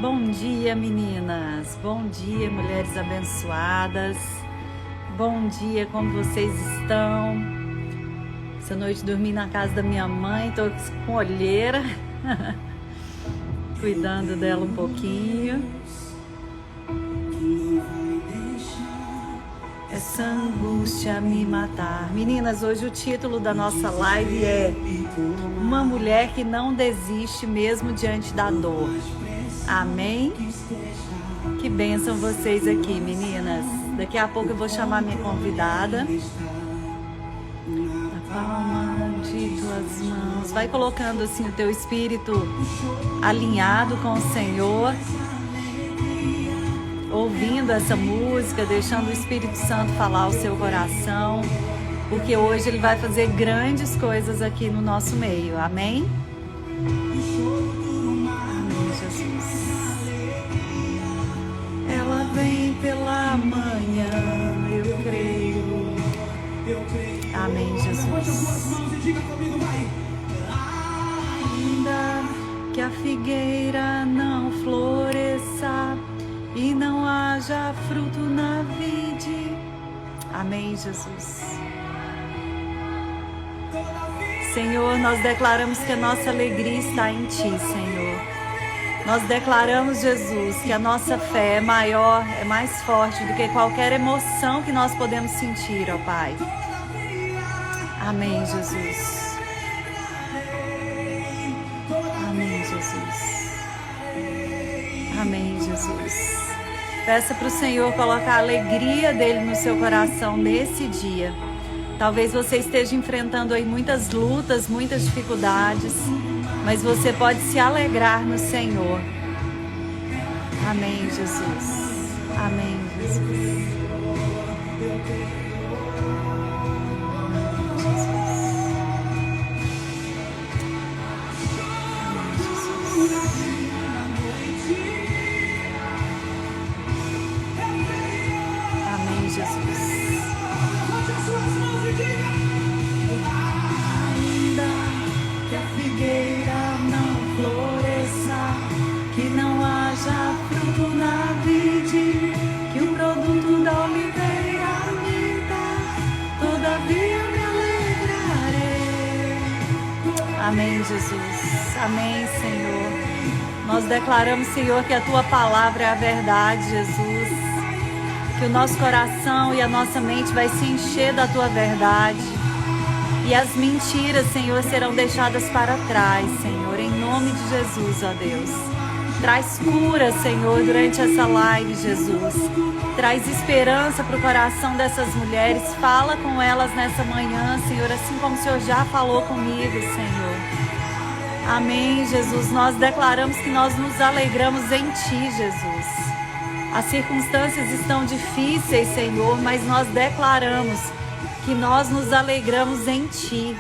Bom dia, meninas. Bom dia, mulheres abençoadas. Bom dia, como vocês estão? Essa noite dormi na casa da minha mãe, tô com olheira, cuidando dela um pouquinho. Essa angústia me matar. Meninas, hoje o título da nossa live é Uma Mulher que Não Desiste Mesmo Diante da Dor. Amém? Que bênção vocês aqui, meninas. Daqui a pouco eu vou chamar minha convidada. Na palma de tuas mãos. Vai colocando assim o teu espírito alinhado com o Senhor. Ouvindo essa música, deixando o Espírito Santo falar ao seu coração. Porque hoje Ele vai fazer grandes coisas aqui no nosso meio. Amém? Vem pela manhã, eu creio. Amém, Jesus. Ainda que a figueira não floresça e não haja fruto na vide. Amém, Jesus. Senhor, nós declaramos que a nossa alegria está em Ti, Senhor. Nós declaramos, Jesus, que a nossa fé é maior, é mais forte do que qualquer emoção que nós podemos sentir, ó Pai. Amém, Jesus. Amém, Jesus. Amém, Jesus. Peça para o Senhor colocar a alegria dele no seu coração nesse dia. Talvez você esteja enfrentando aí muitas lutas, muitas dificuldades, mas você pode se alegrar no Senhor. Amém, Jesus. Amém, Jesus. Amém, Jesus. Ainda que a figueira não floresça, que não haja fruto na vide, que o produto da oliveira minta, todavia me alegrarei. Amém, Jesus. Amém, Senhor. Nós declaramos, Senhor, que a Tua palavra é a verdade, Jesus. Que o nosso coração e a nossa mente vai se encher da Tua verdade. E as mentiras, Senhor, serão deixadas para trás, Senhor, em nome de Jesus, ó Deus. Traz cura, Senhor, durante essa live, Jesus. Traz esperança para o coração dessas mulheres. Fala com elas nessa manhã, Senhor, assim como o Senhor já falou comigo, Senhor. Amém, Jesus. Nós declaramos que nós nos alegramos em Ti, Jesus. As circunstâncias estão difíceis, Senhor, mas nós declaramos que nós nos alegramos em Ti.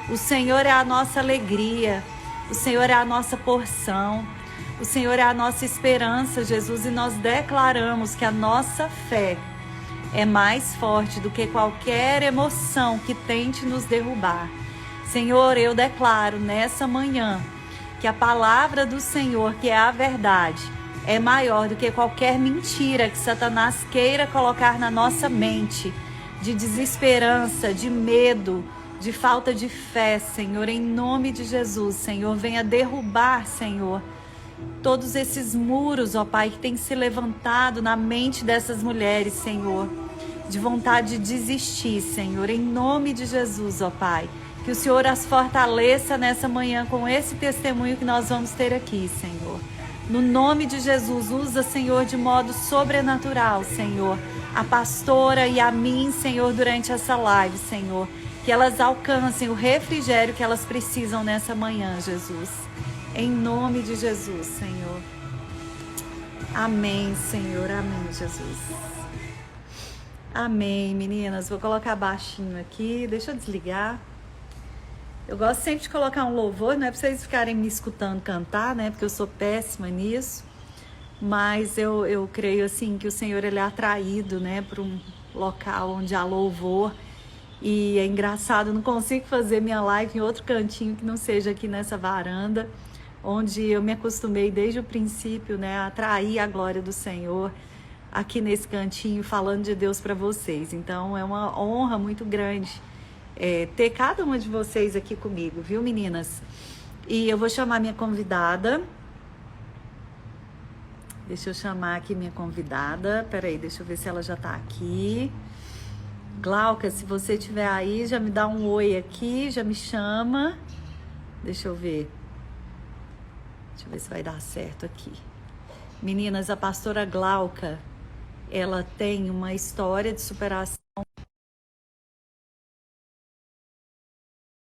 O Senhor é a nossa alegria, o Senhor é a nossa porção, o Senhor é a nossa esperança, Jesus, e nós declaramos que a nossa fé é mais forte do que qualquer emoção que tente nos derrubar. Senhor, eu declaro nessa manhã que a palavra do Senhor, que é a verdade, é maior do que qualquer mentira que Satanás queira colocar na nossa mente, de desesperança, de medo, de falta de fé, Senhor, em nome de Jesus, Senhor, venha derrubar, Senhor, todos esses muros, ó Pai, que tem se levantado na mente dessas mulheres, Senhor, de vontade de desistir, Senhor, em nome de Jesus, ó Pai, que o Senhor as fortaleça nessa manhã com esse testemunho que nós vamos ter aqui, Senhor. No nome de Jesus, usa, Senhor, de modo sobrenatural, Senhor, a pastora e a mim, Senhor, durante essa live, Senhor, que elas alcancem o refrigério que elas precisam nessa manhã, Jesus. Em nome de Jesus, Senhor. Amém, Senhor. Amém, Jesus. Amém, meninas. Vou colocar baixinho aqui. Deixa eu desligar. Eu gosto sempre de colocar um louvor, não é para vocês ficarem me escutando cantar, né? Porque eu sou péssima nisso. Mas eu creio, assim, que o Senhor, Ele é atraído, né? Para um local onde há louvor. E é engraçado, eu não consigo fazer minha live em outro cantinho que não seja aqui nessa varanda. onde eu me acostumei desde o princípio, né, a atrair a glória do Senhor aqui nesse cantinho, falando de Deus para vocês. Então é uma honra muito grande ter cada uma de vocês aqui comigo, viu, meninas? E eu vou chamar minha convidada. Deixa eu chamar aqui minha convidada. Peraí, deixa eu ver se ela já tá aqui. Glauca, se você estiver aí, já me dá um oi aqui, já me chama. Deixa eu ver. Deixa eu ver se vai dar certo aqui. Meninas, a pastora Glauca, ela tem uma história de superação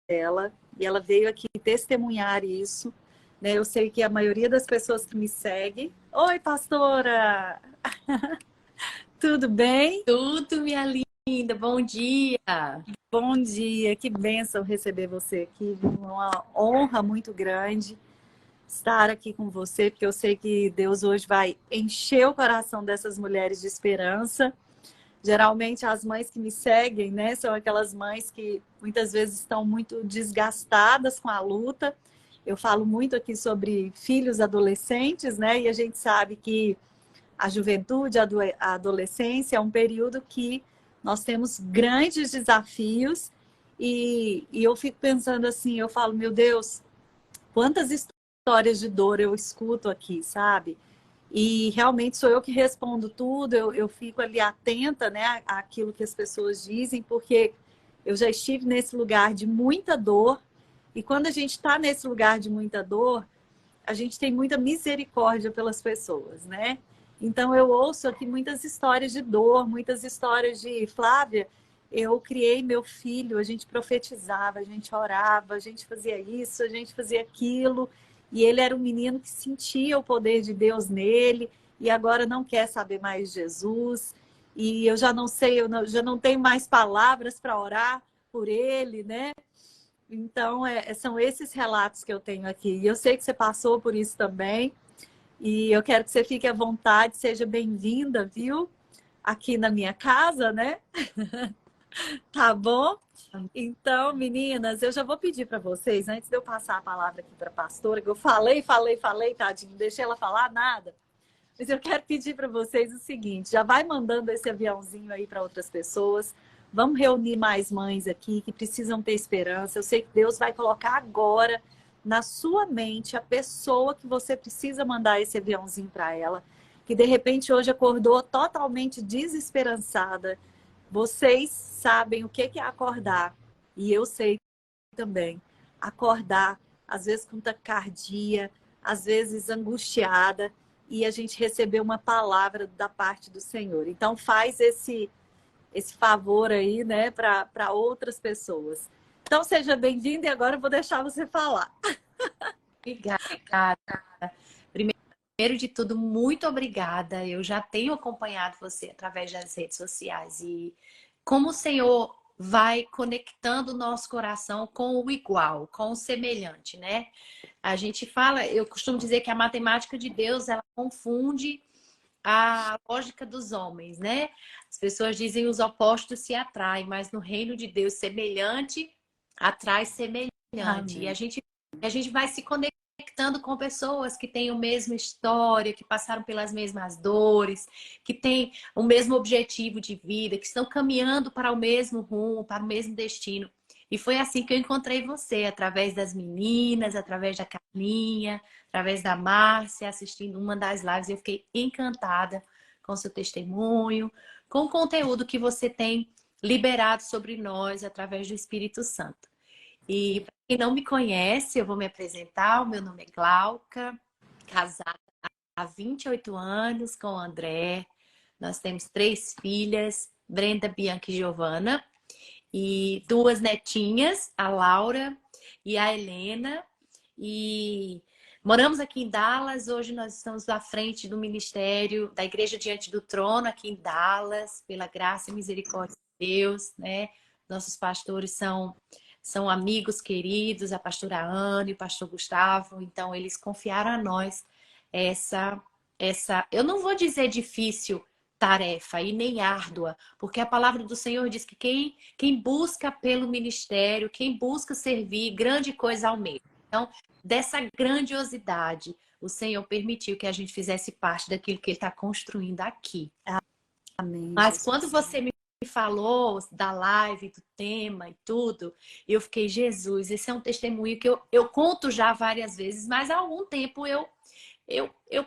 dela, e ela veio aqui testemunhar isso, né? Eu sei que a maioria das pessoas que me seguem... Oi, pastora! Tudo bem? Tudo, minha linda, bom dia! Bom dia, que bênção receber você aqui, uma honra muito grande estar aqui com você, porque eu sei que Deus hoje vai encher o coração dessas mulheres de esperança. Geralmente as mães que me seguem, né, são aquelas mães que muitas vezes estão muito desgastadas com a luta. Eu falo muito aqui sobre filhos adolescentes, né, e a gente sabe que a juventude, a adolescência é um período que nós temos grandes desafios e eu fico pensando assim, eu falo, meu Deus, quantas histórias de dor eu escuto aqui, sabe? E realmente sou eu que respondo tudo, eu fico ali atenta, né, àquilo que as pessoas dizem, porque eu já estive nesse lugar de muita dor, e quando a gente está nesse lugar de muita dor, a gente tem muita misericórdia pelas pessoas, né? Então eu ouço aqui muitas histórias de dor, muitas histórias de Flávia, eu criei meu filho, a gente profetizava, a gente orava, a gente fazia isso, a gente fazia aquilo, e ele era um menino que sentia o poder de Deus nele, e agora não quer saber mais de Jesus, e eu já não sei, já não tenho mais palavras para orar por ele, né? Então, são esses relatos que eu tenho aqui. E eu sei que você passou por isso também. E eu quero que você fique à vontade, seja bem-vinda, viu? Aqui na minha casa, né? Tá bom? Então, meninas, eu já vou pedir para vocês, antes de eu passar a palavra aqui para a pastora, que eu falei, tadinho, não deixei ela falar nada. Mas eu quero pedir para vocês o seguinte, já vai mandando esse aviãozinho aí para outras pessoas. Vamos reunir mais mães aqui que precisam ter esperança. Eu sei que Deus vai colocar agora na sua mente a pessoa que você precisa mandar esse aviãozinho para ela, que de repente hoje acordou totalmente desesperançada. Vocês sabem o que é acordar, e eu sei também. Acordar, às vezes com taquicardia, às vezes angustiada, e a gente receber uma palavra da parte do Senhor. Então faz esse favor aí, né, para outras pessoas. Então seja bem-vindo e agora eu vou deixar você falar. Obrigada. Primeiro de tudo, muito obrigada. Eu já tenho acompanhado você através das redes sociais e como o Senhor vai conectando o nosso coração com o igual, com o semelhante, né? A gente fala, eu costumo dizer que a matemática de Deus, ela confunde a lógica dos homens, né? As pessoas dizem os opostos se atraem, mas no reino de Deus, semelhante atrai semelhante. Amém. E a gente vai se conectando com pessoas que têm a mesma história, que passaram pelas mesmas dores, que têm o mesmo objetivo de vida, que estão caminhando para o mesmo rumo, para o mesmo destino. E foi assim que eu encontrei você, através das meninas, através da Carlinha, através da Márcia, assistindo uma das lives. Eu fiquei encantada com seu testemunho, com o conteúdo que você tem liberado sobre nós através do Espírito Santo. E para quem não me conhece, eu vou me apresentar. O meu nome é Glauca, casada há 28 anos com o André. Nós temos 3 filhas, Brenda, Bianca e Giovana. E 2 netinhas, a Laura e a Helena. E moramos aqui em Dallas. Hoje nós estamos à frente do ministério da Igreja Diante do Trono, aqui em Dallas, pela graça e misericórdia de Deus, né? Nossos pastores são amigos queridos, a pastora Ana e o pastor Gustavo. Então, eles confiaram a nós essa, eu não vou dizer difícil tarefa e nem árdua, porque a palavra do Senhor diz que quem busca pelo ministério, quem busca servir, grande coisa almeja. Então, dessa grandiosidade, o Senhor permitiu que a gente fizesse parte daquilo que Ele está construindo aqui. Amém, Mas Jesus. quando você me falou da live, do tema e tudo, eu fiquei, Jesus, esse é um testemunho que eu conto já várias vezes, mas há algum tempo eu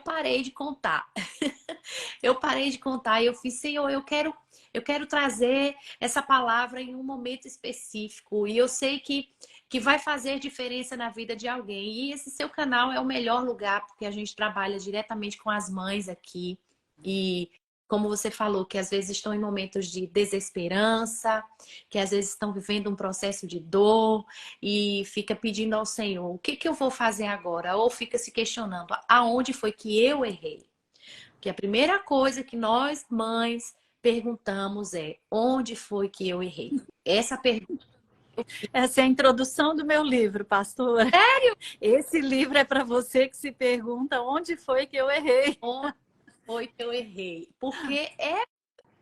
parei de contar. Eu parei de contar e eu fiz, Senhor, eu quero trazer essa palavra em um momento específico. E eu sei que vai fazer diferença na vida de alguém. E esse seu canal é o melhor lugar, porque a gente trabalha diretamente com as mães aqui. E como você falou, que às vezes estão em momentos de desesperança, que às vezes estão vivendo um processo de dor e fica pedindo ao Senhor, o que eu vou fazer agora? Ou fica se questionando, aonde foi que eu errei? Que a primeira coisa que nós, mães, perguntamos é: onde foi que eu errei? Essa pergunta. Essa é a introdução do meu livro, pastora. Sério? Esse livro é para você que se pergunta onde foi que eu errei. Onde foi que eu errei? Porque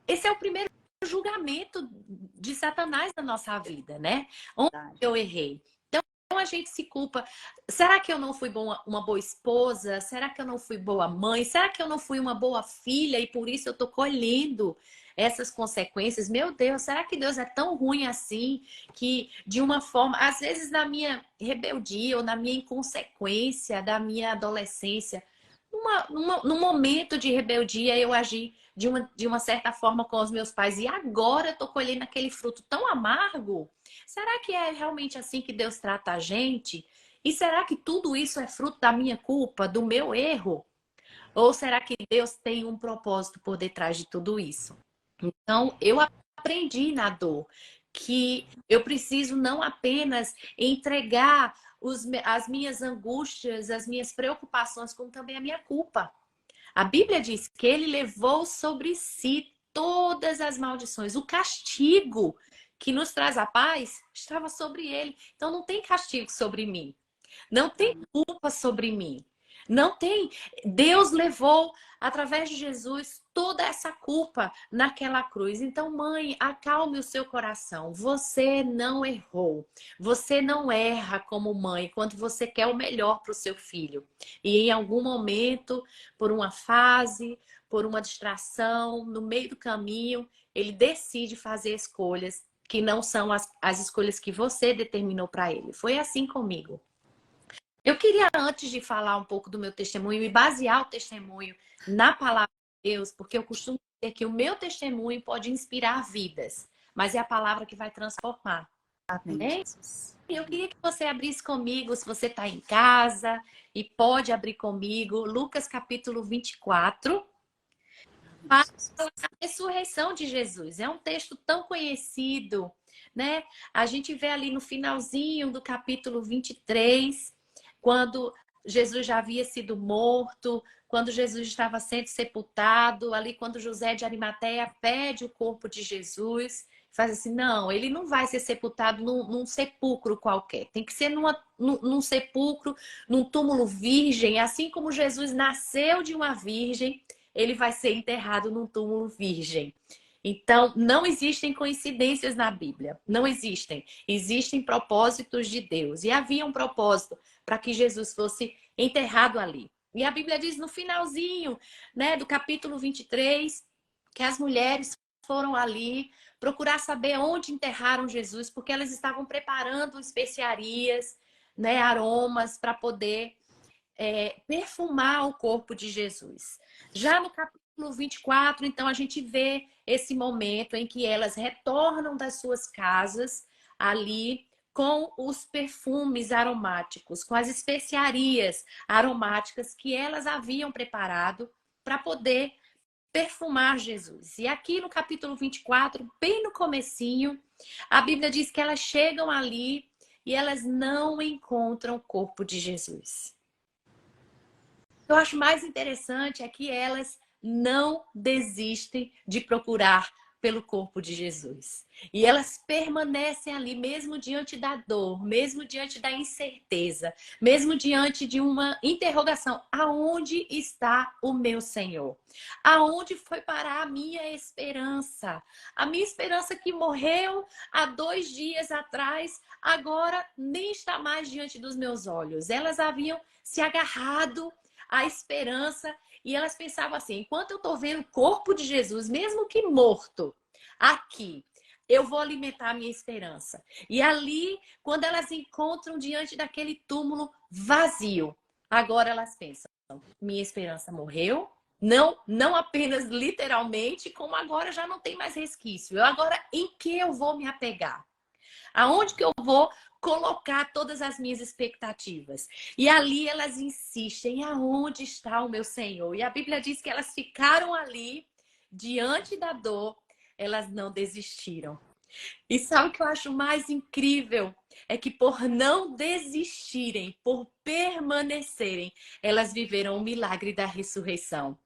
esse é o primeiro julgamento de Satanás na nossa vida, né? Onde eu errei? Então a gente se culpa. Será que eu não fui uma boa esposa? Será que eu não fui boa mãe? Será que eu não fui uma boa filha e por isso eu tô colhendo essas consequências? Meu Deus, será que Deus é tão ruim assim que de uma forma, às vezes na minha rebeldia ou na minha inconsequência da minha adolescência, num momento de rebeldia eu agi de uma certa forma com os meus pais e agora eu tô colhendo aquele fruto tão amargo? Será que é realmente assim que Deus trata a gente? E será que tudo isso é fruto da minha culpa, do meu erro? Ou será que Deus tem um propósito por detrás de tudo isso? Então, eu aprendi na dor que eu preciso não apenas entregar as minhas angústias, as minhas preocupações, como também a minha culpa. A Bíblia diz que ele levou sobre si todas as maldições. O castigo que nos traz a paz estava sobre ele. Então não tem castigo sobre mim. Não tem culpa sobre mim. Não tem. Deus levou, através de Jesus, toda essa culpa naquela cruz. Então, mãe, acalme o seu coração. Você não errou. Você não erra como mãe quando você quer o melhor para o seu filho. E em algum momento, por uma fase, por uma distração, no meio do caminho, ele decide fazer escolhas que não são as escolhas que você determinou para ele. Foi assim comigo. Eu queria, antes de falar um pouco do meu testemunho e basear o testemunho na palavra de Deus, porque eu costumo dizer que o meu testemunho pode inspirar vidas, mas é a palavra que vai transformar. Amém, Né? Jesus. Eu queria que você abrisse comigo, se você está em casa, e pode abrir comigo, Lucas capítulo 24. A ressurreição de Jesus. É um texto tão conhecido, né? A gente vê ali no finalzinho do capítulo 23, quando Jesus já havia sido morto, quando Jesus estava sendo sepultado, ali quando José de Arimateia pede o corpo de Jesus, faz assim, não, ele não vai ser sepultado num sepulcro qualquer, tem que ser num sepulcro, num túmulo virgem, assim como Jesus nasceu de uma virgem, ele vai ser enterrado num túmulo virgem. Então, não existem coincidências na Bíblia. Não existem. Existem propósitos de Deus. E havia um propósito para que Jesus fosse enterrado ali. E a Bíblia diz no finalzinho, né, do capítulo 23, que as mulheres foram ali procurar saber onde enterraram Jesus, porque elas estavam preparando especiarias, né, aromas para poder perfumar o corpo de Jesus. Já no capítulo 24, então, a gente vê esse momento em que elas retornam das suas casas ali com os perfumes aromáticos, com as especiarias aromáticas que elas haviam preparado para poder perfumar Jesus. E aqui no capítulo 24, bem no comecinho, a Bíblia diz que elas chegam ali e elas não encontram o corpo de Jesus. O que eu acho mais interessante é que elas não desistem de procurar pelo corpo de Jesus. E elas permanecem ali, mesmo diante da dor, mesmo diante da incerteza, mesmo diante de uma interrogação. Aonde está o meu Senhor? Aonde foi parar a minha esperança? A minha esperança que morreu há 2 dias atrás, agora nem está mais diante dos meus olhos. Elas haviam se agarrado à esperança e elas pensavam assim: enquanto eu estou vendo o corpo de Jesus, mesmo que morto, aqui, eu vou alimentar a minha esperança. E ali, quando elas encontram diante daquele túmulo vazio, agora elas pensam: minha esperança morreu. Não, não apenas literalmente, como agora já não tem mais resquício. Agora, em que eu vou me apegar? Aonde que eu vou colocar todas as minhas expectativas? E ali elas insistem: aonde está o meu Senhor? E a Bíblia diz que elas ficaram ali, diante da dor, elas não desistiram. E sabe o que eu acho mais incrível? É que por não desistirem, por permanecerem, elas viveram o milagre da ressurreição.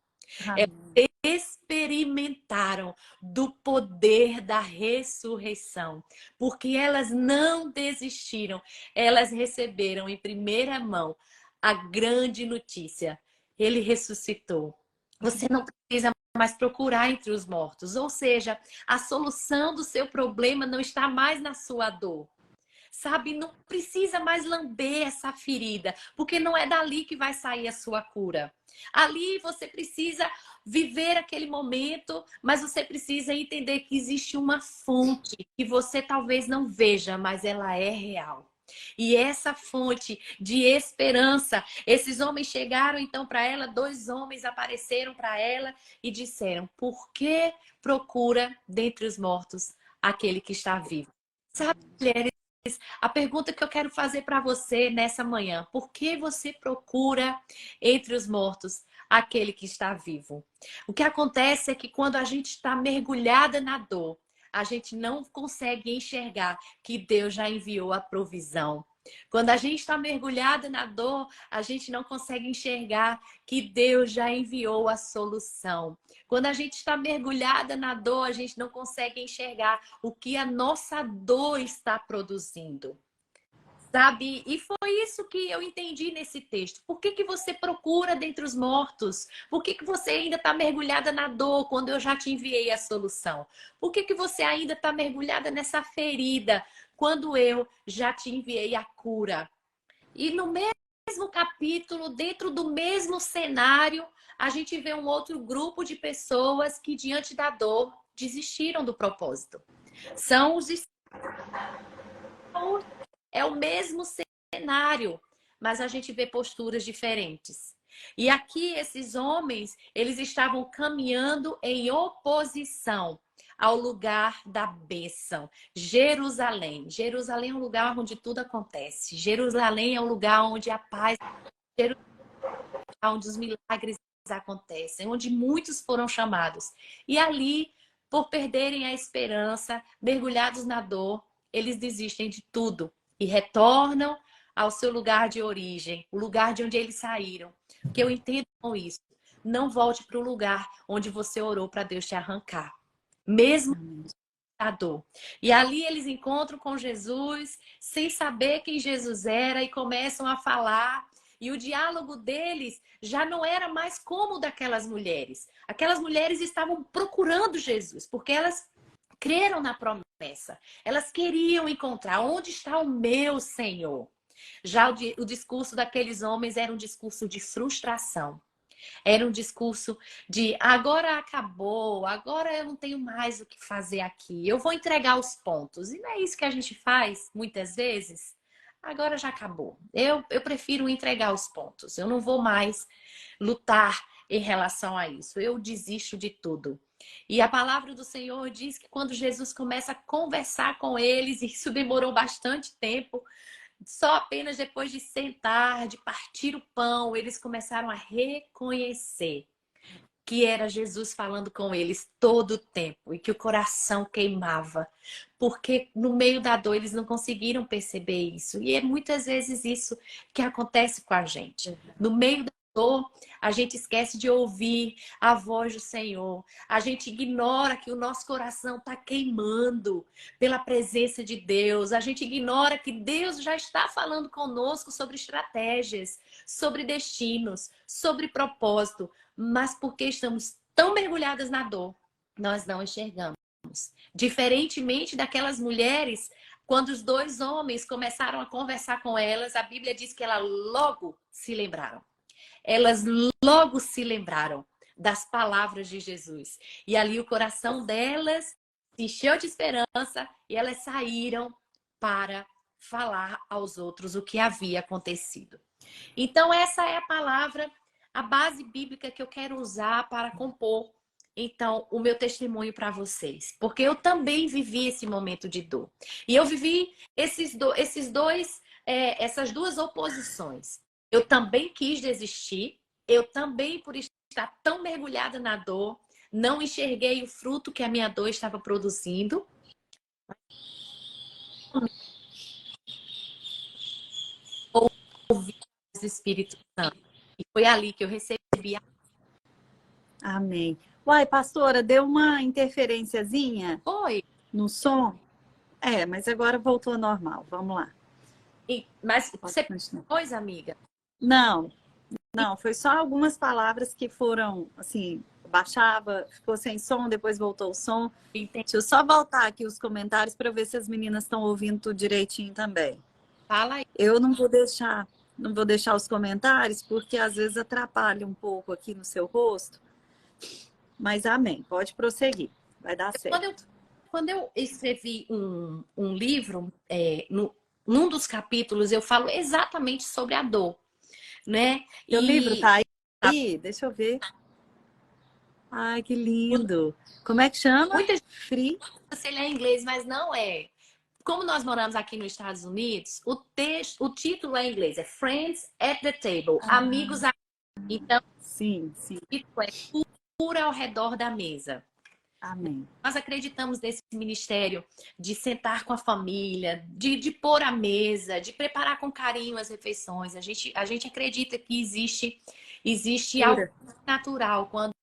Amém. Experimentaram do poder da ressurreição, porque elas não desistiram, elas receberam em primeira mão a grande notícia: ele ressuscitou. Você não precisa mais procurar entre os mortos, ou seja, a solução do seu problema não está mais na sua dor. Sabe, não precisa mais lamber essa ferida, porque não é dali que vai sair a sua cura. Ali você precisa viver aquele momento, mas você precisa entender que existe uma fonte que você talvez não veja, mas ela é real. E essa fonte de esperança, esses homens chegaram então para ela, 2 homens apareceram para ela e disseram: por que procura dentre os mortos aquele que está vivo? Sabe, mulheres, a pergunta que eu quero fazer para você nessa manhã: por que você procura entre os mortos aquele que está vivo? O que acontece é que quando a gente está mergulhada na dor, a gente não consegue enxergar que Deus já enviou a provisão. Quando a gente está mergulhada na dor, a gente não consegue enxergar que Deus já enviou a solução. Quando a gente está mergulhada na dor, a gente não consegue enxergar o que a nossa dor está produzindo. Sabe? E foi isso que eu entendi nesse texto. Por que você procura dentre os mortos? Por que você ainda está mergulhada na dor quando eu já te enviei a solução? Por que você ainda está mergulhada nessa ferida quando eu já te enviei a cura? E no mesmo capítulo, dentro do mesmo cenário, a gente vê um outro grupo de pessoas que, diante da dor, desistiram do propósito. São os É o mesmo cenário, mas a gente vê posturas diferentes. E aqui esses homens, eles estavam caminhando em oposição ao lugar da bênção, Jerusalém. Jerusalém é um lugar onde tudo acontece. Jerusalém é um lugar onde a paz, onde os milagres acontecem, onde muitos foram chamados. E ali, por perderem a esperança, mergulhados na dor, eles desistem de tudo e retornam ao seu lugar de origem, o lugar de onde eles saíram. O que eu entendo com isso: não volte para o lugar onde você orou para Deus te arrancar, mesmo a dor. E ali eles encontram com Jesus, sem saber quem Jesus era, e começam a falar. E o diálogo deles já não era mais como o daquelas mulheres. Aquelas mulheres estavam procurando Jesus, porque elas creram na promessa. Elas queriam encontrar: onde está o meu Senhor? Já o discurso daqueles homens era um discurso de frustração. Era um discurso de: agora acabou, agora eu não tenho mais o que fazer aqui, eu vou entregar os pontos. E não é isso que a gente faz muitas vezes? Agora já acabou. Eu prefiro entregar os pontos. Eu não vou mais lutar em relação a isso. Eu desisto de tudo. E a palavra do Senhor diz que quando Jesus começa a conversar com eles, e isso demorou bastante tempo, só apenas depois de sentar, de partir o pão, eles começaram a reconhecer que era Jesus falando com eles todo o tempo e que o coração queimava, porque no meio da dor eles não conseguiram perceber isso. E é muitas vezes isso que acontece com a gente. No meio da dor, a gente esquece de ouvir a voz do Senhor. A gente ignora que o nosso coração está queimando pela presença de Deus. A gente ignora que Deus já está falando conosco sobre estratégias, sobre destinos, sobre propósito. Mas porque estamos tão mergulhadas na dor, nós não enxergamos. Diferentemente daquelas mulheres, quando os dois homens começaram a conversar com elas, a Bíblia diz que elas logo se lembraram. Elas logo se lembraram das palavras de Jesus. E ali o coração delas se encheu de esperança e elas saíram para falar aos outros o que havia acontecido. Então, essa é a palavra, a base bíblica que eu quero usar para compor, então, o meu testemunho para vocês. Porque eu também vivi esse momento de dor. E eu vivi essas duas oposições. Eu também quis desistir. Eu também, por estar tão mergulhada na dor, não enxerguei o fruto que a minha dor estava produzindo. Ouvi o Espírito Santo. E foi ali que eu recebi a... Amém. Uai, pastora, deu uma interferenciazinha Oi. no som? É, mas agora voltou ao normal. Vamos lá. Mas Pode você... continuar. Pois, amiga. Não, foi só algumas palavras que foram, assim, baixava, ficou sem som, depois voltou o som. Entendi. Deixa eu só voltar aqui os comentários para ver se as meninas estão ouvindo tudo direitinho também. Fala aí. Eu não vou deixar os comentários, porque às vezes atrapalha um pouco aqui no seu rosto. Mas amém, pode prosseguir, vai dar certo. Quando eu escrevi um livro, num dos capítulos eu falo exatamente sobre a dor, né? Seu livro tá aí? Deixa eu ver. Ai, que lindo. Como é que chama? Muita gente Free? se ele é em inglês, mas não é. Como nós moramos aqui nos Estados Unidos, o título é em inglês, é Friends at the Table, amigos à... Então, sim. É cura ao redor da mesa. Amém. Nós acreditamos nesse ministério de sentar com a família, de pôr a mesa, de preparar com carinho as refeições. A gente acredita que existe algo natural quando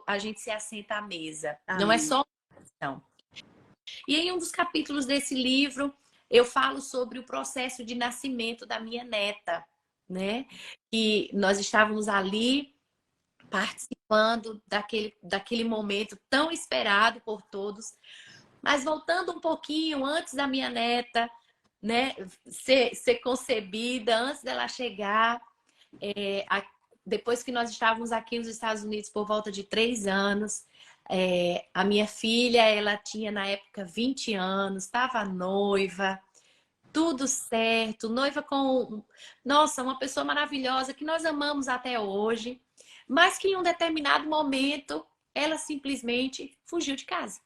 a gente se assenta à mesa. Amém. Não é só uma questão. E em um dos capítulos desse livro, eu falo sobre o processo de nascimento da minha neta, né? E nós estávamos ali participando daquele momento tão esperado por todos. Mas voltando um pouquinho, antes da minha neta, né, ser concebida, antes dela chegar, depois que nós estávamos aqui nos Estados Unidos por volta de 3 anos, a minha filha, ela tinha na época 20 anos, estava noiva, tudo certo, noiva com, nossa, uma pessoa maravilhosa que nós amamos até hoje, mas que em um determinado momento ela simplesmente fugiu de casa.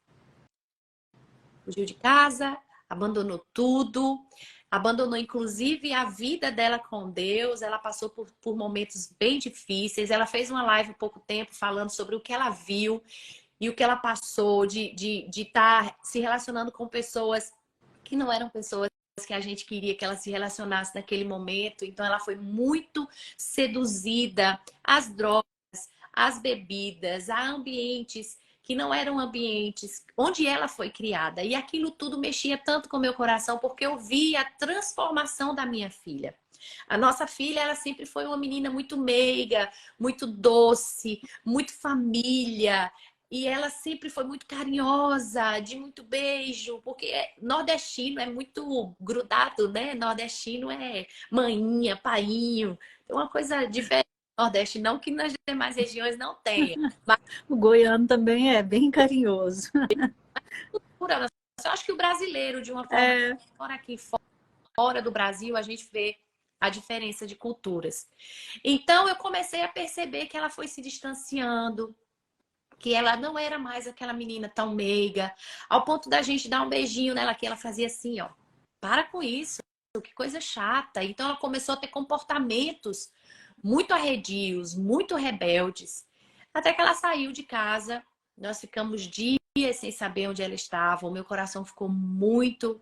Fugiu de casa, abandonou tudo, abandonou inclusive a vida dela com Deus. Ela passou por momentos bem difíceis. Ela fez uma live há pouco tempo falando sobre o que ela viu e o que ela passou de estar se relacionando com pessoas que não eram pessoas que a gente queria que ela se relacionasse naquele momento. Então ela foi muito seduzida às drogas, às bebidas, a ambientes que não eram ambientes onde ela foi criada. E aquilo tudo mexia tanto com o meu coração, porque eu via a transformação da minha filha. A nossa filha, ela sempre foi uma menina muito meiga, muito doce, muito família. E ela sempre foi muito carinhosa, de muito beijo, porque nordestino é muito grudado, né? Nordestino é maninha, painho, é uma coisa diferente. Nordeste, não que nas demais regiões não tenha. Mas o goiano também é bem carinhoso. Eu acho que o brasileiro, de uma forma, fora aqui, fora do Brasil, a gente vê a diferença de culturas. Então, eu comecei a perceber que ela foi se distanciando, que ela não era mais aquela menina tão meiga, ao ponto da gente dar um beijinho nela, que ela fazia assim, ó, para com isso, que coisa chata. Então, ela começou a ter comportamentos muito arredios, muito rebeldes, até que ela saiu de casa. Nós ficamos dias sem saber onde ela estava, o meu coração ficou muito,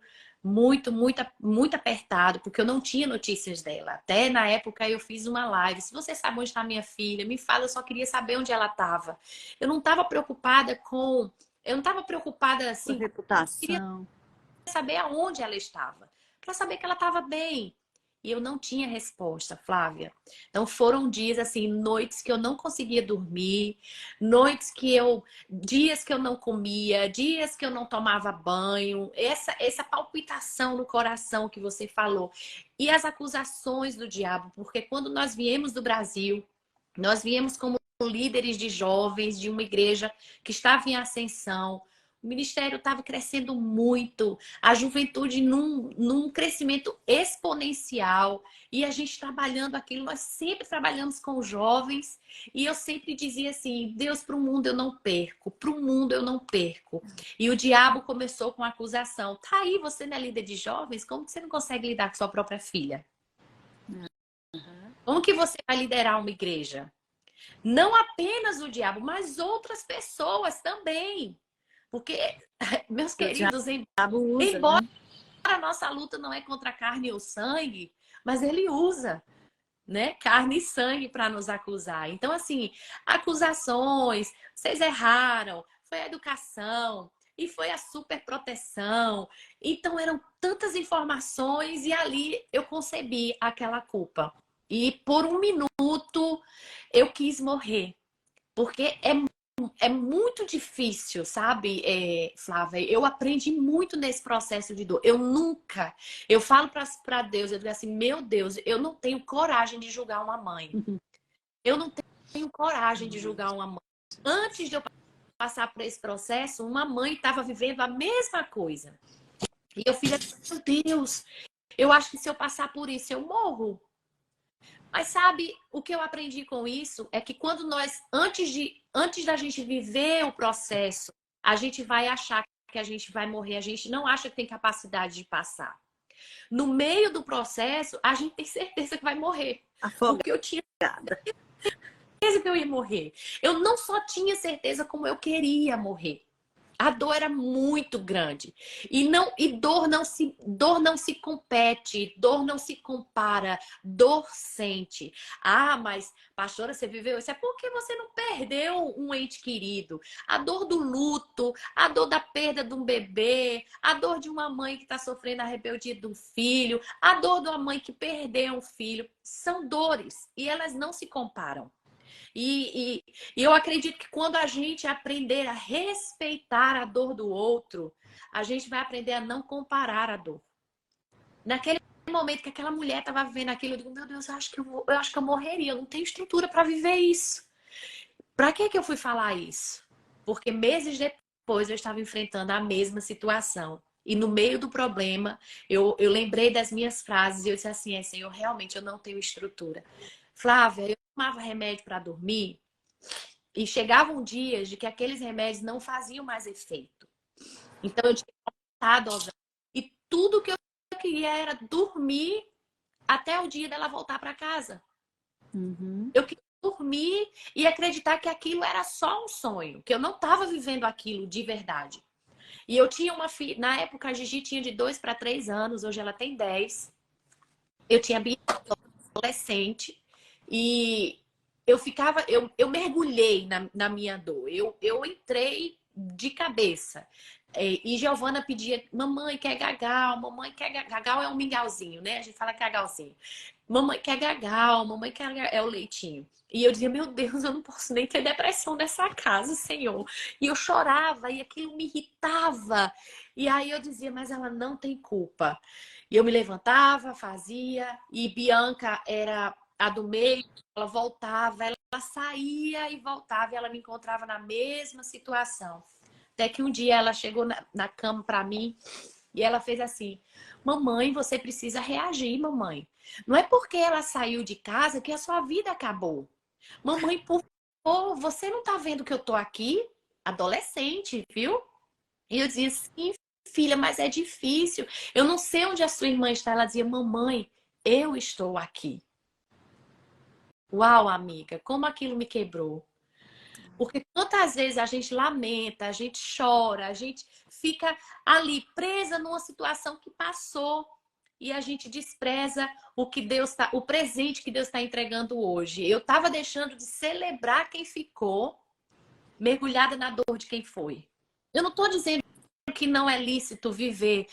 muito apertado, porque eu não tinha notícias dela. Até na época eu fiz uma live. Se você sabe onde está minha filha, me fala, eu só queria saber onde ela estava. Eu não estava preocupada com. Eu não estava preocupada Sua assim, queria reputação. saber aonde ela estava, para saber que ela estava bem. E eu não tinha resposta, Flávia. Então foram dias assim, noites que eu não conseguia dormir, noites que dias que eu não comia, dias que eu não tomava banho, essa palpitação no coração que você falou. E as acusações do diabo, porque quando nós viemos do Brasil, nós viemos como líderes de jovens de uma igreja que estava em ascensão. O ministério estava crescendo muito, a juventude num crescimento exponencial, e a gente trabalhando aquilo, nós sempre trabalhamos com jovens, e eu sempre dizia assim, Deus, para o mundo eu não perco, para o mundo eu não perco. E o diabo começou com a acusação, tá aí, você não é líder de jovens, como que você não consegue lidar com sua própria filha? Como que você vai liderar uma igreja? Não apenas o diabo, mas outras pessoas também. Porque, meus O queridos, diabo usa, embora né? a nossa luta não é contra a carne ou sangue, mas ele usa, né, carne e sangue para nos acusar. Então, assim, acusações, vocês erraram, foi a educação e foi a superproteção. Então, eram tantas informações e ali eu concebi aquela culpa. E por um minuto eu quis morrer, porque é muito difícil, sabe, Flávia? Eu aprendi muito nesse processo de dor. Eu falo para Deus, eu digo assim, meu Deus, eu não tenho coragem de julgar uma mãe. Eu não tenho coragem de julgar uma mãe. Antes de eu passar por esse processo, uma mãe estava vivendo a mesma coisa. E eu fiz assim, meu Deus, eu acho que se eu passar por isso, eu morro. Mas sabe, o que eu aprendi com isso é que quando nós, antes da gente viver o processo, a gente vai achar que a gente vai morrer, a gente não acha que tem capacidade de passar. No meio do processo, a gente tem certeza que vai morrer. Afogada. Porque eu tinha certeza que eu ia morrer. Eu não só tinha certeza como eu queria morrer. A dor era muito grande. E dor não se compete, dor não se compara, dor sente. Ah, mas pastora, você viveu isso? É porque você não perdeu um ente querido. A dor do luto, a dor da perda de um bebê, a dor de uma mãe que está sofrendo a rebeldia de um filho, a dor de uma mãe que perdeu um filho, são dores e elas não se comparam. E eu acredito que quando a gente aprender a respeitar a dor do outro, a gente vai aprender a não comparar a dor. Naquele momento que aquela mulher estava vivendo aquilo, eu digo, meu Deus, eu acho que eu morreria, eu não tenho estrutura para viver isso. Para que eu fui falar isso? Porque meses depois eu estava enfrentando a mesma situação. E no meio do problema, eu lembrei das minhas frases e eu disse assim, Senhor, realmente eu não tenho estrutura. Flávia, eu tomava remédio para dormir e chegavam dias de que aqueles remédios não faziam mais efeito. Então eu tinha que aumentar a dose. E tudo que eu queria era dormir até o dia dela voltar para casa. Eu queria dormir e acreditar que aquilo era só um sonho, que eu não estava vivendo aquilo de verdade. E eu tinha uma filha, na época a Gigi tinha de 2 para 3 anos, hoje ela tem 10. Eu tinha adolescente e eu mergulhei na minha dor. Eu entrei de cabeça. E Giovana pedia, mamãe quer gagal, mamãe quer gagal. Gagal é um mingauzinho, né? A gente fala gagalzinho. Mamãe quer gagal, mamãe quer gagal. É o leitinho. E eu dizia, meu Deus, eu não posso nem ter depressão nessa casa, Senhor. E eu chorava e aquilo me irritava. E aí eu dizia, mas ela não tem culpa. E eu me levantava, fazia, e Bianca era a do meio, ela voltava, ela saía e voltava, e ela me encontrava na mesma situação. Até que um dia ela chegou na cama para mim e ela fez assim, mamãe, você precisa reagir, mamãe. Não é porque ela saiu de casa que a sua vida acabou. Mamãe, por favor, você não tá vendo que eu tô aqui? Adolescente, viu? E eu dizia, sim, filha, mas é difícil. Eu não sei onde a sua irmã está. Ela dizia, mamãe, eu estou aqui. Uau, amiga, como aquilo me quebrou. Porque quantas vezes a gente lamenta, a gente chora, a gente fica ali presa numa situação que passou e a gente despreza o que Deus tá, o presente que Deus está entregando hoje. Eu estava deixando de celebrar quem ficou, mergulhada na dor de quem foi. Eu não estou dizendo que não é lícito viver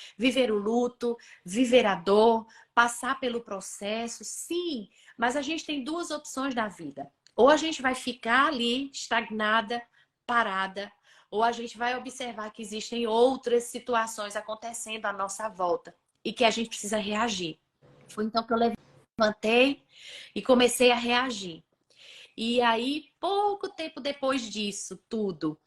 o luto, viver a dor, passar pelo processo, sim, mas a gente tem duas opções na vida. Ou a gente vai ficar ali estagnada, parada, ou a gente vai observar que existem outras situações acontecendo à nossa volta e que a gente precisa reagir. Foi então que eu levantei e comecei a reagir. E aí, pouco tempo depois disso tudo,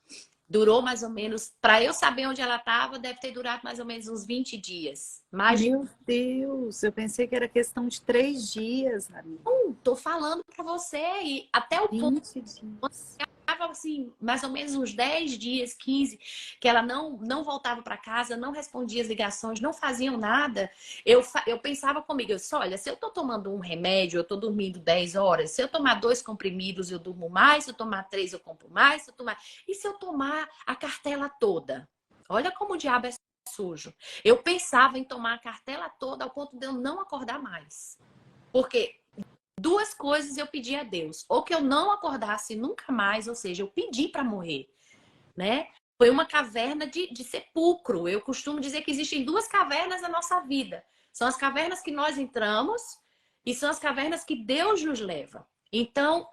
durou mais ou menos, para eu saber onde ela estava, deve ter durado mais ou menos uns 20 dias. Mais de... Meu Deus, eu pensei que era questão de 3 dias, amiga. Tô falando para você, e até o ponto 20 dias. estava assim, mais ou menos uns 10 dias, 15, que ela não voltava para casa, não respondia as ligações, não faziam nada. Eu pensava comigo, eu disse, olha, se eu tô tomando um remédio, eu tô dormindo 10 horas, se eu tomar 2 comprimidos, eu durmo mais, se eu tomar 3, eu compro mais, se eu tomar... E se eu tomar a cartela toda? Olha como o diabo é sujo. Eu pensava em tomar a cartela toda ao ponto de eu não acordar mais. Porque duas coisas eu pedi a Deus. Ou que eu não acordasse nunca mais, ou seja, eu pedi para morrer, né? Foi uma caverna de sepulcro. Eu costumo dizer que existem duas cavernas na nossa vida. São as cavernas que nós entramos e são as cavernas que Deus nos leva. Então,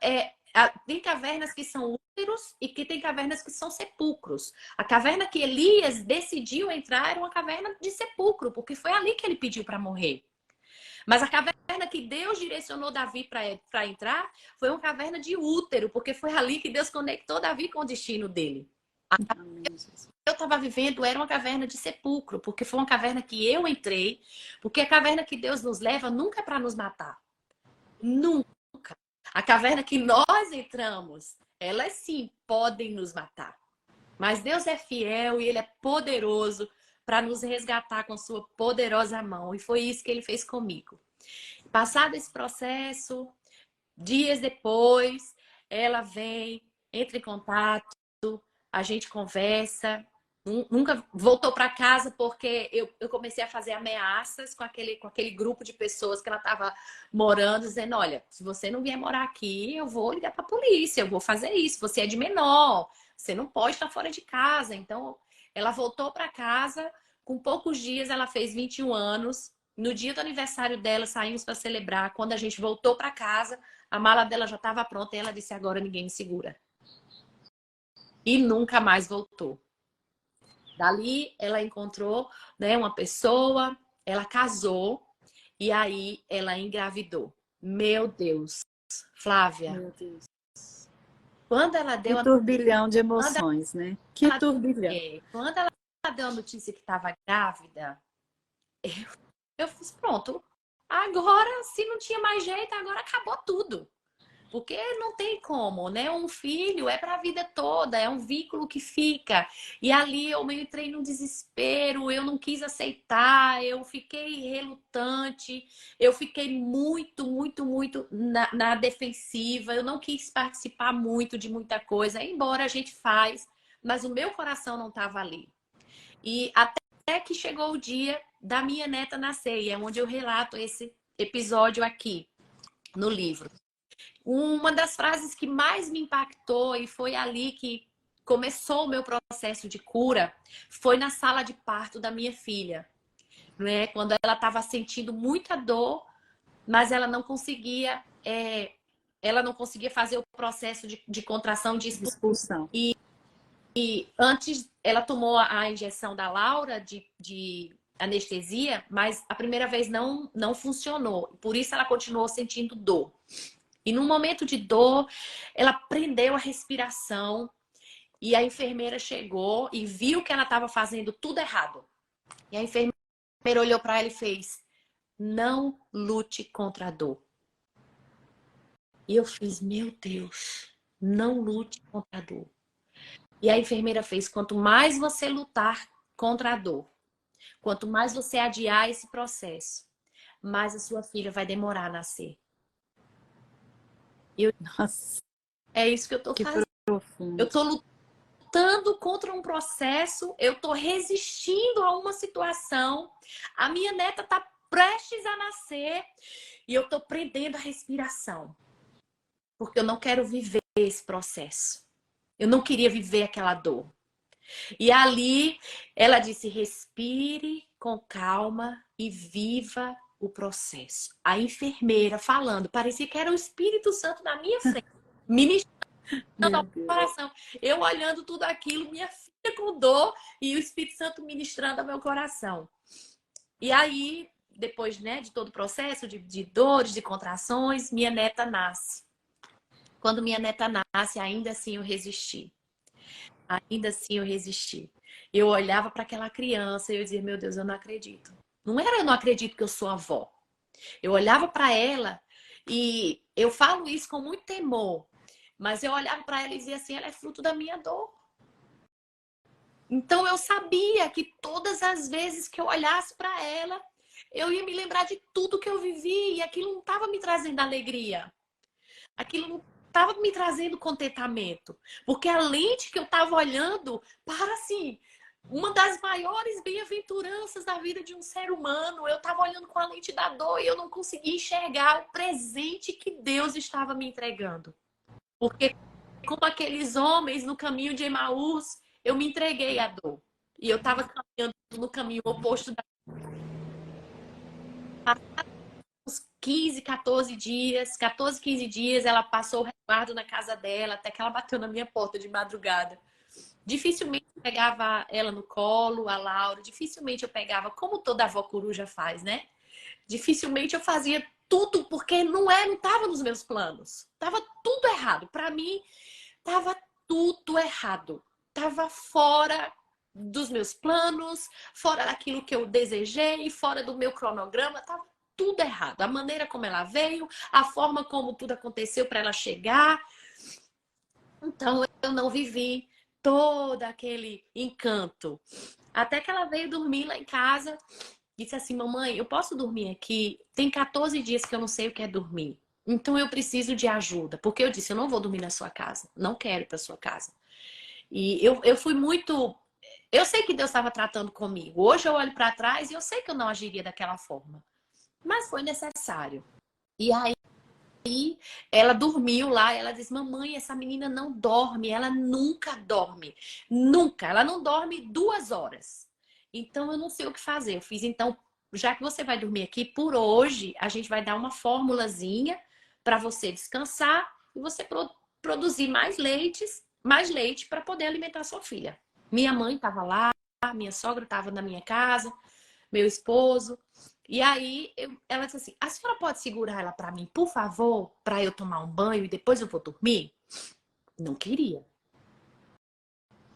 tem cavernas que são úteros e que tem cavernas que são sepulcros. A caverna que Elias decidiu entrar era uma caverna de sepulcro, porque foi ali que ele pediu para morrer. Mas a caverna que Deus direcionou Davi para entrar foi uma caverna de útero, porque foi ali que Deus conectou Davi com o destino dele. Amém, Jesus. Eu estava vivendo era uma caverna de sepulcro, porque foi uma caverna que eu entrei, porque a caverna que Deus nos leva nunca é para nos matar. Nunca. A caverna que nós entramos, elas sim podem nos matar. Mas Deus é fiel e Ele é poderoso para nos resgatar com sua poderosa mão. E foi isso que Ele fez comigo. Passado esse processo, dias depois, ela vem, entra em contato, a gente conversa. Nunca voltou para casa porque eu comecei a fazer ameaças com aquele grupo de pessoas que ela estava morando, dizendo: olha, se você não vier morar aqui, eu vou ligar para a polícia, eu vou fazer isso. Você é de menor, você não pode estar fora de casa. Então, ela voltou para casa. Com poucos dias, ela fez 21 anos. No dia do aniversário dela, saímos para celebrar. Quando a gente voltou para casa, a mala dela já estava pronta e ela disse: agora ninguém me segura. E nunca mais voltou. Dali, ela encontrou, né, uma pessoa, ela casou e aí ela engravidou. Meu Deus, Flávia, Meu Deus. quando ela Que deu a, turbilhão de quando emoções, né? Que ela, turbilhão. quando ela deu a notícia que estava grávida, eu fiz, pronto. Agora, se não tinha mais jeito, agora acabou tudo. Porque não tem como, né? Um filho é para a vida toda, é um vínculo que fica. E ali eu me entrei no desespero, eu não quis aceitar, eu fiquei relutante, eu fiquei muito na defensiva, eu não quis participar muito de muita coisa, embora a gente faz, mas o meu coração não estava ali. E até que chegou o dia da minha neta nascer, e é onde eu relato esse episódio aqui no livro. Uma das frases que mais me impactou e foi ali que começou o meu processo de cura foi na sala de parto da minha filha, né? Quando ela estava sentindo muita dor, mas ela não conseguia fazer o processo de contração de Expulsão. E antes ela tomou a injeção da Laura de anestesia, mas a primeira vez não funcionou. Por isso ela continuou sentindo dor. E num momento de dor, ela prendeu a respiração e a enfermeira chegou e viu que ela estava fazendo tudo errado. E a enfermeira olhou para ela e fez: não lute contra a dor. E eu fiz: meu Deus, não lute contra a dor. E a enfermeira fez: quanto mais você lutar contra a dor, quanto mais você adiar esse processo, mais a sua filha vai demorar a nascer. Nossa, É isso que eu tô que fazendo. Eu tô lutando contra um processo, eu tô resistindo a uma situação. A minha neta tá prestes a nascer e eu tô prendendo a respiração. Porque eu não quero viver esse processo. Eu não queria viver aquela dor. E ali ela disse: respire com calma e viva o processo. A enfermeira falando, parecia que era o Espírito Santo na minha frente, ministrando ao coração. Eu olhando tudo aquilo, minha filha com dor e o Espírito Santo ministrando ao meu coração. E aí, depois, né, de todo o processo de dores, de contrações, minha neta nasce. Quando minha neta nasce, ainda assim eu resisti. Ainda assim eu resisti. Eu olhava para aquela criança e eu dizia: meu Deus, eu não acredito. Não era eu não acredito que eu sou avó. Eu olhava para ela e eu falo isso com muito temor, mas eu olhava para ela e dizia assim: ela é fruto da minha dor. Então eu sabia que todas as vezes que eu olhasse para ela, eu ia me lembrar de tudo que eu vivi e aquilo não estava me trazendo alegria. Aquilo não estava me trazendo contentamento. Porque a lente que eu estava olhando para, assim, uma das maiores bem-aventuranças da vida de um ser humano, eu estava olhando com a lente da dor e eu não conseguia enxergar o presente que Deus estava me entregando. Porque, como aqueles homens no caminho de Emaús, eu me entreguei à dor. E eu estava caminhando no caminho oposto da 15, 14 dias, 14, 15 dias, ela passou o resguardo na casa dela, até que ela bateu na minha porta de madrugada. Dificilmente eu pegava ela no colo, a Laura, dificilmente eu pegava, como toda avó coruja faz, né? Dificilmente eu fazia tudo, porque não estava nos meus planos. Tava tudo errado. Para mim, tava tudo errado. Tava fora dos meus planos, fora daquilo que eu desejei, fora do meu cronograma, tava tudo errado. A maneira como ela veio, a forma como tudo aconteceu para ela chegar. Então eu não vivi todo aquele encanto. Até que ela veio dormir lá em casa, disse assim: mamãe, eu posso dormir aqui? Tem 14 dias que eu não sei o que é dormir. Então eu preciso de ajuda. Porque eu disse: eu não vou dormir na sua casa. Não quero ir para sua casa. E eu fui muito. Eu sei que Deus estava tratando comigo. Hoje eu olho para trás e eu sei que eu não agiria daquela forma. Mas foi necessário. E aí ela dormiu lá, ela disse: mamãe, essa menina não dorme, ela nunca dorme. Nunca. Ela não dorme 2 horas. Então eu não sei o que fazer. Eu fiz, então, já que você vai dormir aqui, por hoje, a gente vai dar uma formulazinha para você descansar e você produzir mais leite para poder alimentar sua filha. Minha mãe estava lá, minha sogra estava na minha casa, meu esposo. E aí ela disse assim: a senhora pode segurar ela para mim, por favor, para eu tomar um banho e depois eu vou dormir? Não queria.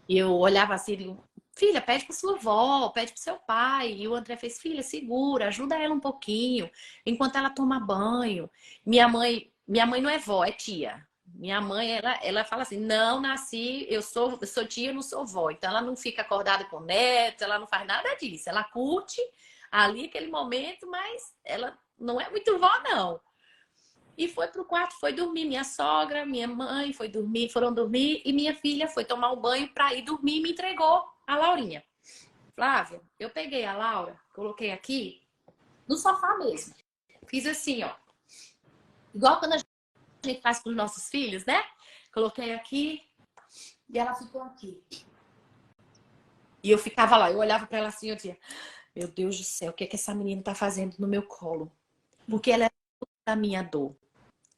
E eu olhava assim e digo: filha, pede para sua avó, pede para seu pai. E o André fez: filha, segura, ajuda ela um pouquinho, enquanto ela toma banho. Minha mãe não é vó, é tia. Minha mãe, ela fala assim: não nasci, eu sou tia, eu não sou vó. Então ela não fica acordada com o neto, ela não faz nada disso. Ela curte ali aquele momento, mas ela não é muito vó, não. E foi pro quarto, foi dormir. Minha sogra, minha mãe foram dormir e minha filha foi tomar um banho para ir dormir e me entregou a Laurinha. Flávia, eu peguei a Laura, coloquei aqui no sofá mesmo. Fiz assim, ó. Igual quando a gente faz com os nossos filhos, né? Coloquei aqui e ela ficou aqui. E eu ficava lá, eu olhava para ela assim, eu dizia: meu Deus do céu, o que é que essa menina tá fazendo no meu colo? Porque ela é da minha dor.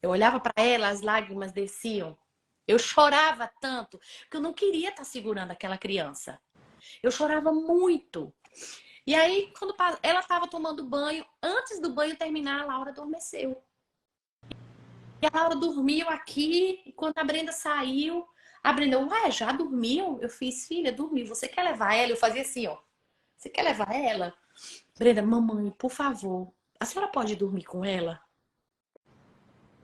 Eu olhava para ela, as lágrimas desciam. Eu chorava tanto que eu não queria estar segurando aquela criança. Eu chorava muito. E aí, quando ela estava tomando banho, antes do banho terminar, a Laura adormeceu. E a Laura dormiu aqui, e quando a Brenda saiu, a Brenda: ué, já dormiu? Eu fiz: filha, dormiu. Você quer levar ela? Eu fazia assim, ó. Você quer levar ela? Brenda: mamãe, por favor, a senhora pode dormir com ela?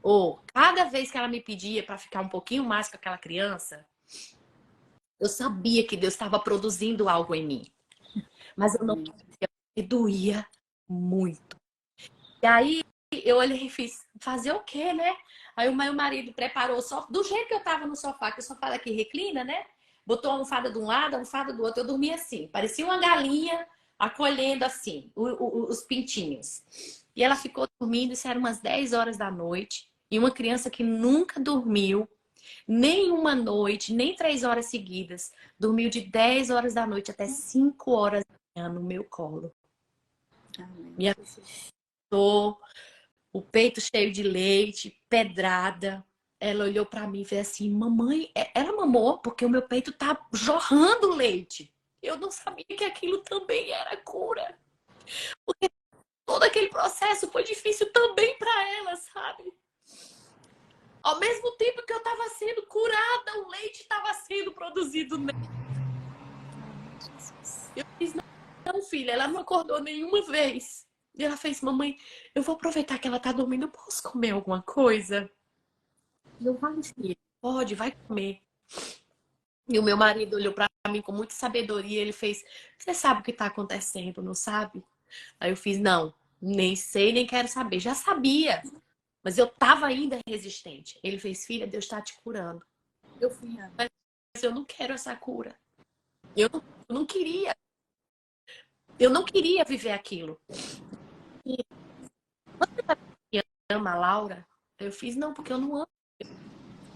Ou, cada vez que ela me pedia para ficar um pouquinho mais com aquela criança, eu sabia que Deus estava produzindo algo em mim. Mas eu não queria, e doía muito. E aí eu olhei e fiz: fazer o quê, né? Aí o meu marido preparou só do jeito que eu tava no sofá, que o sofá daqui reclina, né? Botou a almofada de um lado, a almofada do outro. Eu dormia assim, parecia uma galinha acolhendo assim os pintinhos. E ela ficou dormindo, isso era umas 10 horas da noite. E uma criança que nunca dormiu, nem uma noite, nem 3 horas seguidas, dormiu de 10 horas da noite até 5 horas da manhã no meu colo. Amém, Me Jesus. apertou, o peito cheio de leite, pedrada. Ela olhou pra mim e fez assim: mamãe, ela mamou porque o meu peito tá jorrando leite. Eu não sabia que aquilo também era cura. Porque todo aquele processo foi difícil também pra ela, sabe? Ao mesmo tempo que eu tava sendo curada, o leite estava sendo produzido nela. Eu disse: não, filha, ela não acordou nenhuma vez. E ela fez: mamãe, eu vou aproveitar que ela tá dormindo, eu posso comer alguma coisa? Eu vale, filha, pode, vai comer. E o meu marido olhou pra mim com muita sabedoria, ele fez: você sabe o que tá acontecendo, não sabe? Aí eu fiz: não, nem sei, nem quero saber. Já sabia, mas eu tava ainda resistente. Ele fez: filha, Deus tá te curando. Eu fiz: mas eu não quero essa cura. Eu não queria. Eu não queria viver aquilo. E você ama a Laura? Eu fiz: não, porque eu não amo. Eu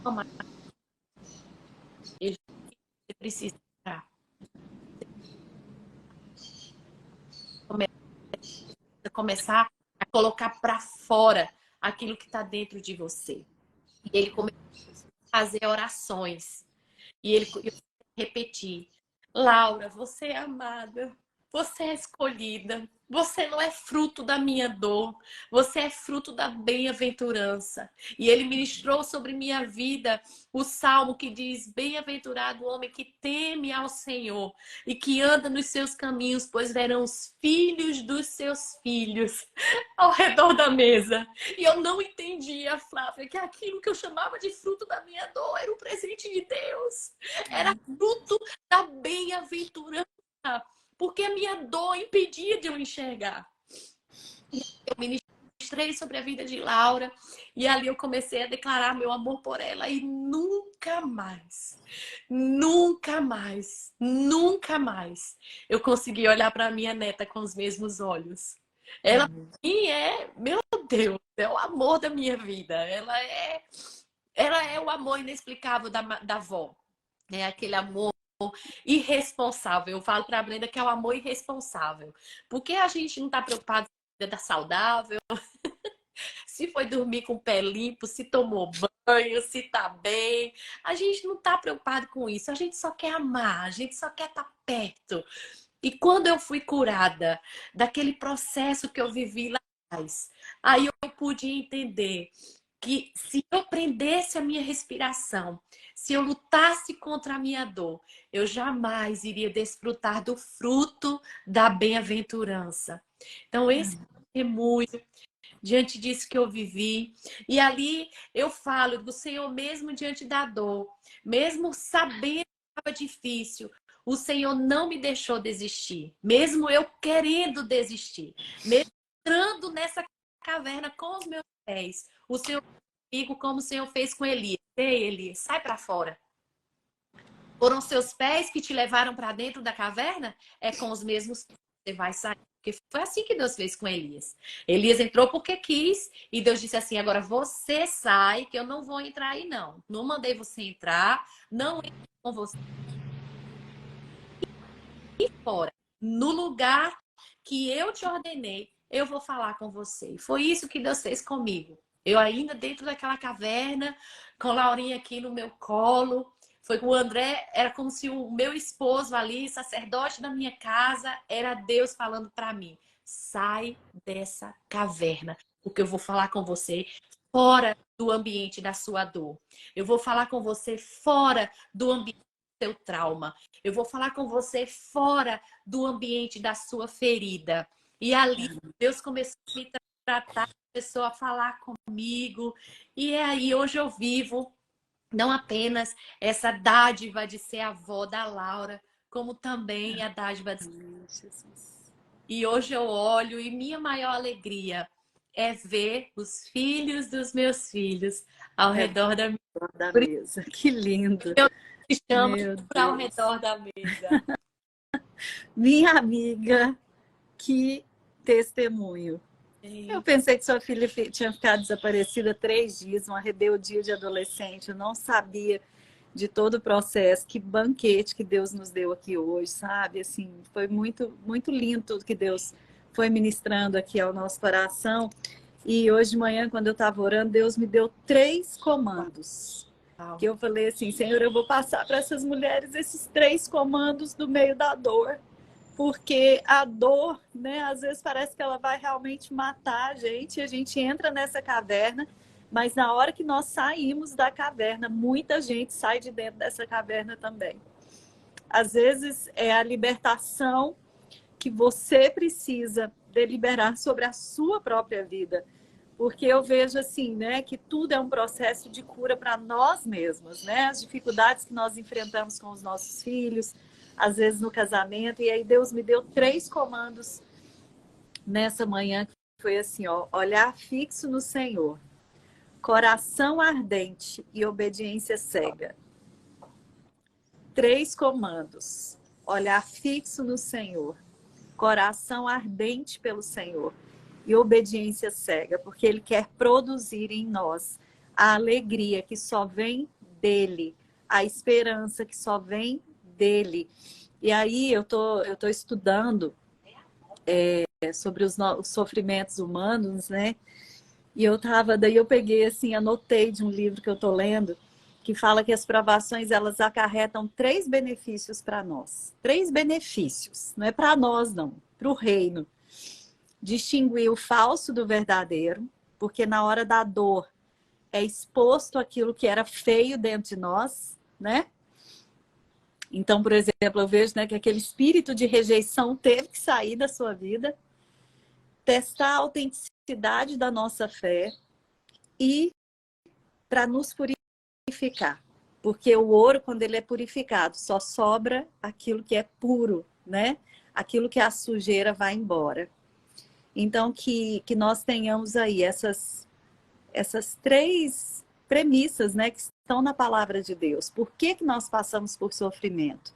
amo. Você precisa começar a colocar para fora aquilo que está dentro de você. E ele começou a fazer orações. E ele repetir: Laura, você é amada, você é escolhida, você não é fruto da minha dor, você é fruto da bem-aventurança. E ele ministrou sobre minha vida o salmo que diz: bem-aventurado o homem que teme ao Senhor e que anda nos seus caminhos, pois verão os filhos dos seus filhos ao redor da mesa. E eu não entendia, Flávia, que aquilo que eu chamava de fruto da minha dor era um presente de Deus. Era fruto da bem-aventurança, porque a minha dor impedia de eu enxergar. Eu ministrei sobre a vida de Laura e ali eu comecei a declarar meu amor por ela e nunca mais, nunca mais, nunca mais eu consegui olhar para minha neta com os mesmos olhos. Ela é, meu Deus, é o amor da minha vida. Ela é o amor inexplicável da avó. É aquele amor irresponsável. Eu falo para a Brenda que é o amor irresponsável. Porque a gente não está preocupado se está saudável, se foi dormir com o pé limpo, se tomou banho, se está bem. A gente não está preocupado com isso. A gente só quer amar, a gente só quer estar perto. E quando eu fui curada daquele processo que eu vivi lá atrás, aí eu pude entender que se eu prendesse a minha respiração, se eu lutasse contra a minha dor, eu jamais iria desfrutar do fruto da bem-aventurança. Então, esse é muito diante disso que eu vivi. E ali eu falo do Senhor mesmo diante da dor, mesmo sabendo que estava difícil. O Senhor não me deixou desistir, mesmo eu querendo desistir, mesmo entrando nessa caverna com os meus pés. O Senhor comigo como o Senhor fez com Elias. Ei, Elias, sai para fora. Foram seus pés que te levaram para dentro da caverna? É com os mesmos que você vai sair. Porque foi assim que Deus fez com Elias. Elias entrou porque quis e Deus disse assim: agora você sai, que eu não vou entrar aí não. Não mandei você entrar, não entro com você. E fora, no lugar que eu te ordenei, eu vou falar com você. Foi isso que Deus fez comigo. Eu ainda dentro daquela caverna, com Laurinha aqui no meu colo. Foi com o André, era como se o meu esposo ali, sacerdote da minha casa, era Deus falando para mim: sai dessa caverna, porque eu vou falar com você fora do ambiente da sua dor. Eu vou falar com você fora do ambiente do seu trauma. Eu vou falar com você fora do ambiente da sua ferida. E ali Deus começou a me tratar, começou a falar comigo. E é aí, hoje eu vivo não apenas essa dádiva de ser avó da Laura, como também a dádiva de... E hoje eu olho e minha maior alegria é ver os filhos dos meus filhos ao redor da mesa. Da Por isso mesa. Que lindo. eu te chamo Meu para ao Deus. redor da mesa. Minha amiga, que testemunho. Eu pensei que sua filha tinha ficado desaparecida 3 dias, uma rebeldia de adolescente. Eu não sabia de todo o processo. Que banquete que Deus nos deu aqui hoje, sabe? Assim, foi muito, muito lindo tudo que Deus foi ministrando aqui ao nosso coração. E hoje de manhã, quando eu estava orando, Deus me deu 3 comandos. Que eu falei assim, Senhor, eu vou passar para essas mulheres esses 3 comandos do meio da dor. Porque a dor, né, às vezes parece que ela vai realmente matar a gente entra nessa caverna, mas na hora que nós saímos da caverna, muita gente sai de dentro dessa caverna também. Às vezes é a libertação que você precisa deliberar sobre a sua própria vida. Porque eu vejo assim, né, que tudo é um processo de cura para nós mesmos, né? As dificuldades que nós enfrentamos com os nossos filhos, às vezes no casamento, e aí Deus me deu 3 comandos nessa manhã, que foi assim, ó, olhar fixo no Senhor, coração ardente e obediência cega. 3 comandos, olhar fixo no Senhor, coração ardente pelo Senhor e obediência cega, porque Ele quer produzir em nós a alegria que só vem dEle, a esperança que só vem dEle. E aí eu tô estudando sobre os sofrimentos humanos, né? E daí eu peguei assim, anotei de um livro que eu tô lendo, que fala que as provações, elas acarretam 3 benefícios para nós. 3 benefícios, não é para nós não, para o reino. Distinguir o falso do verdadeiro, porque na hora da dor é exposto aquilo que era feio dentro de nós, né? Então, por exemplo, eu vejo, né, que aquele espírito de rejeição teve que sair da sua vida, testar a autenticidade da nossa fé e para nos purificar. Porque o ouro, quando ele é purificado, só sobra aquilo que é puro, né? Aquilo que é a sujeira vai embora. Então, que nós tenhamos aí essas 3 premissas, né, que estão na palavra de Deus. Por que nós passamos por sofrimento?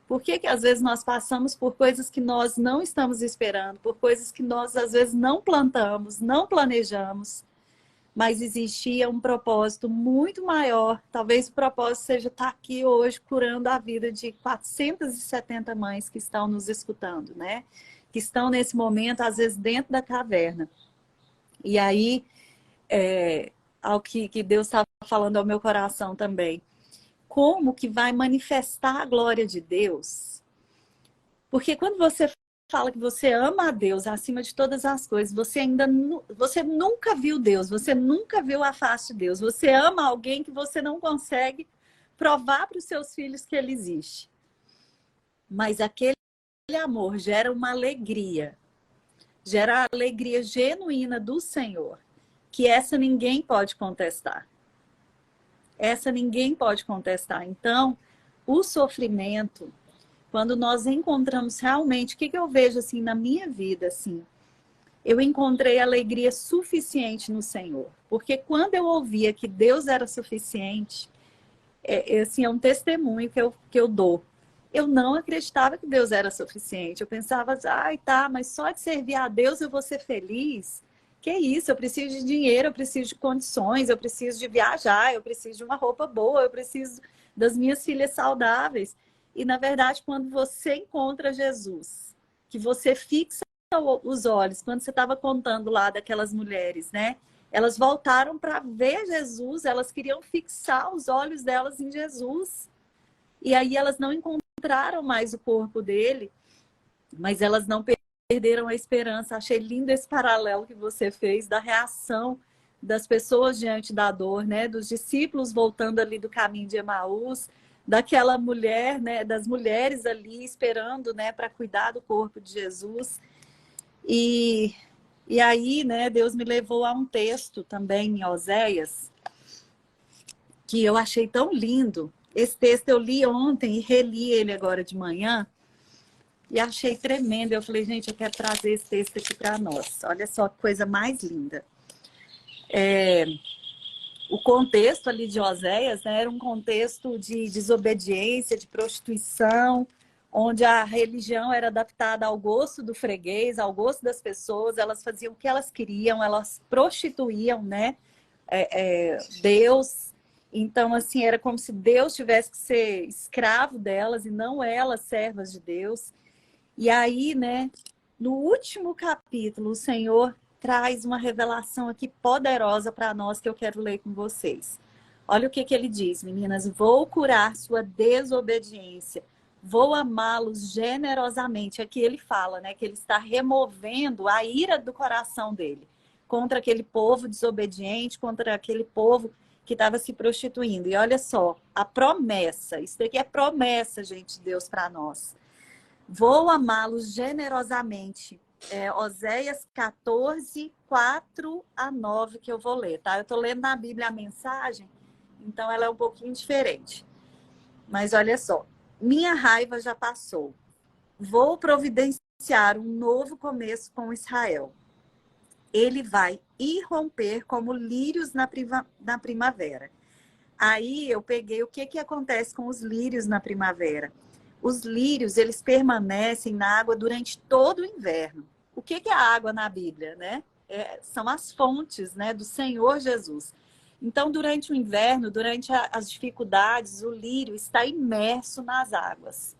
Por que às vezes nós passamos por coisas que nós não estamos esperando, por coisas que nós às vezes não plantamos, não planejamos, mas existia um propósito muito maior. Talvez o propósito seja estar aqui hoje curando a vida de 470 mães que estão nos escutando, né? Que estão nesse momento, às vezes, dentro da caverna. E aí, ao que Deus estava falando ao meu coração também. Como que vai manifestar a glória de Deus? Porque quando você fala que você ama a Deus acima de todas as coisas, você nunca viu Deus, você nunca viu a face de Deus, você ama alguém que você não consegue provar para os seus filhos que ele existe. Mas aquele amor gera uma alegria, gera a alegria genuína do Senhor, que essa ninguém pode contestar. Essa ninguém pode contestar. Então, o sofrimento, quando nós encontramos realmente, o que eu vejo assim na minha vida, assim, eu encontrei alegria suficiente no Senhor. Porque quando eu ouvia que Deus era suficiente, assim, é um testemunho que eu dou. Eu não acreditava que Deus era suficiente. Eu pensava, ai, tá, mas só de servir a Deus eu vou ser feliz. Que isso, eu preciso de dinheiro, eu preciso de condições, eu preciso de viajar, eu preciso de uma roupa boa, eu preciso das minhas filhas saudáveis. E, na verdade, quando você encontra Jesus, que você fixa os olhos, quando você estava contando lá daquelas mulheres, né? Elas voltaram para ver Jesus, elas queriam fixar os olhos delas em Jesus. E aí elas não encontraram mais o corpo dele, mas elas não perderam a esperança. Achei lindo esse paralelo que você fez da reação das pessoas diante da dor, né? Dos discípulos voltando ali do caminho de Emaús, daquela mulher, né? Das mulheres ali esperando, né? Para cuidar do corpo de Jesus. E aí, né? Deus me levou a um texto também em Oséias que eu achei tão lindo. Esse texto eu li ontem e reli ele agora de manhã. e achei tremendo. Eu falei, gente, eu quero trazer esse texto aqui para nós. Olha só que coisa mais linda. O contexto ali de Oséias, né, era um contexto de desobediência, de prostituição, onde a religião era adaptada ao gosto do freguês, ao gosto das pessoas, elas faziam o que elas queriam, elas prostituíam, né, Deus. Então, assim, era como se Deus tivesse que ser escravo delas e não elas servas de Deus. E aí, né, no último capítulo, o Senhor traz uma revelação aqui poderosa para nós que eu quero ler com vocês. Olha o que ele diz, meninas. Vou curar sua desobediência. Vou amá-los generosamente. Aqui ele fala, né, que ele está removendo a ira do coração dele contra aquele povo desobediente, contra aquele povo que estava se prostituindo. E olha só, a promessa. Isso daqui é promessa, gente, de Deus para nós. Vou amá-los generosamente. Oséias 14, 4 a 9, que eu vou ler, tá? Eu tô lendo na Bíblia a mensagem, então ela é um pouquinho diferente. Mas olha só. Minha raiva já passou. Vou providenciar um novo começo com Israel. Ele vai irromper como lírios na primavera. Aí eu peguei o que acontece com os lírios na primavera. Os lírios, eles permanecem na água durante todo o inverno. O que é a água na Bíblia, né? São as fontes, né, do Senhor Jesus. Então, durante o inverno, durante as dificuldades, o lírio está imerso nas águas.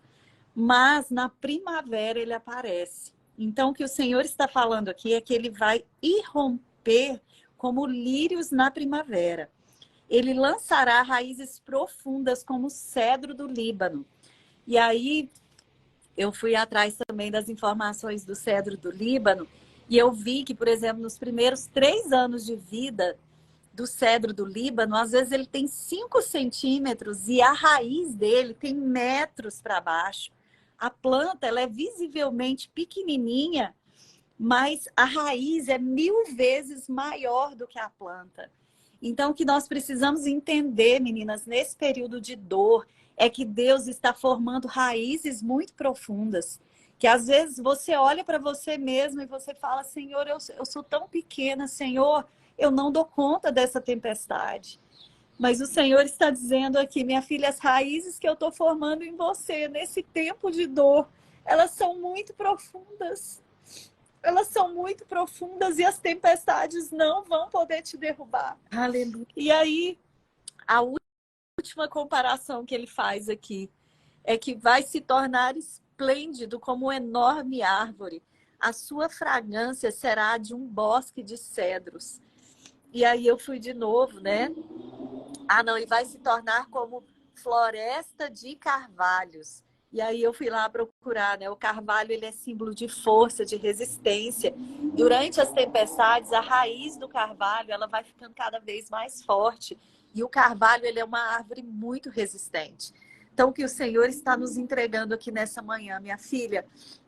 Mas na primavera ele aparece. Então, o que o Senhor está falando aqui é que ele vai irromper como lírios na primavera. Ele lançará raízes profundas como o cedro do Líbano. E aí, eu fui atrás também das informações do cedro do Líbano e eu vi que, por exemplo, nos primeiros 3 anos de vida do cedro do Líbano, às vezes ele tem 5 centímetros e a raiz dele tem metros para baixo. A planta, ela é visivelmente pequenininha, mas a raiz é 1000 vezes maior do que a planta. Então, o que nós precisamos entender, meninas, nesse período de dor, é que Deus está formando raízes muito profundas. Que às vezes você olha para você mesmo e você fala, Senhor, eu sou tão pequena, Senhor, eu não dou conta dessa tempestade. Mas o Senhor está dizendo aqui, minha filha, as raízes que eu estou formando em você, nesse tempo de dor, elas são muito profundas. Elas são muito profundas e as tempestades não vão poder te derrubar. Aleluia. E aí, a última comparação que ele faz aqui é que vai se tornar esplêndido como uma enorme árvore. A sua fragrância será de um bosque de cedros. E aí eu fui de novo, né? E vai se tornar como floresta de carvalhos. E aí eu fui lá procurar, né? O carvalho, ele é símbolo de força, de resistência. Durante as tempestades, a raiz do carvalho, ela vai ficando cada vez mais forte. E o carvalho, ele é uma árvore muito resistente. Então, o que o Senhor está nos entregando aqui nessa manhã, minha filha,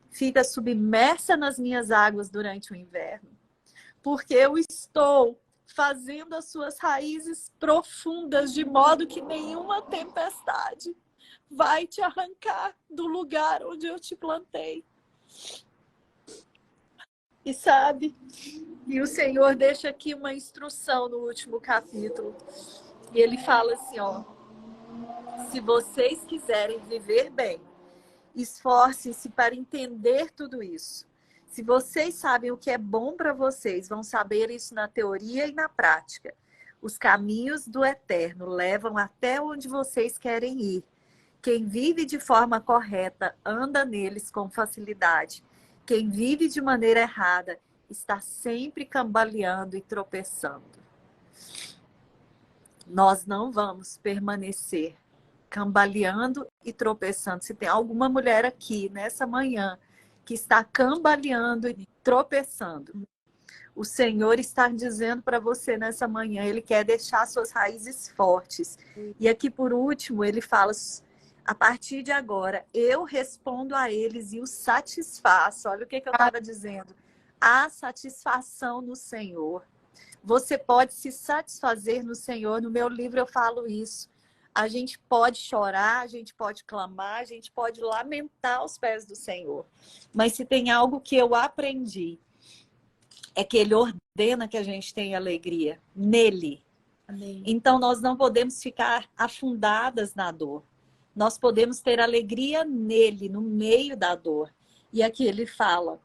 fica submersa nas minhas águas durante o inverno. Porque eu estou fazendo as suas raízes profundas, de modo que nenhuma tempestade vai te arrancar do lugar onde eu te plantei. E sabe, e o Senhor deixa aqui uma instrução no último capítulo. E ele fala assim, ó, se vocês quiserem viver bem, esforcem-se para entender tudo isso. Se vocês sabem o que é bom para vocês, vão saber isso na teoria e na prática. Os caminhos do Eterno levam até onde vocês querem ir. Quem vive de forma correta anda neles com facilidade. Quem vive de maneira errada está sempre cambaleando e tropeçando. Nós não vamos permanecer cambaleando e tropeçando. Se tem alguma mulher aqui nessa manhã que está cambaleando e tropeçando, o Senhor está dizendo para você nessa manhã, Ele quer deixar suas raízes fortes. E aqui por último, Ele fala, a partir de agora, eu respondo a eles e os satisfaço. Olha o que eu estava dizendo. Há satisfação no Senhor. Você pode se satisfazer no Senhor. No meu livro eu falo isso. a gente pode chorar, a gente pode clamar, a gente pode lamentar aos pés do Senhor. Mas se tem algo que eu aprendi, é que Ele ordena que a gente tenha alegria nele. Amém. Então, nós não podemos ficar afundadas na dor. Nós podemos ter alegria nele, no meio da dor. E aqui ele fala: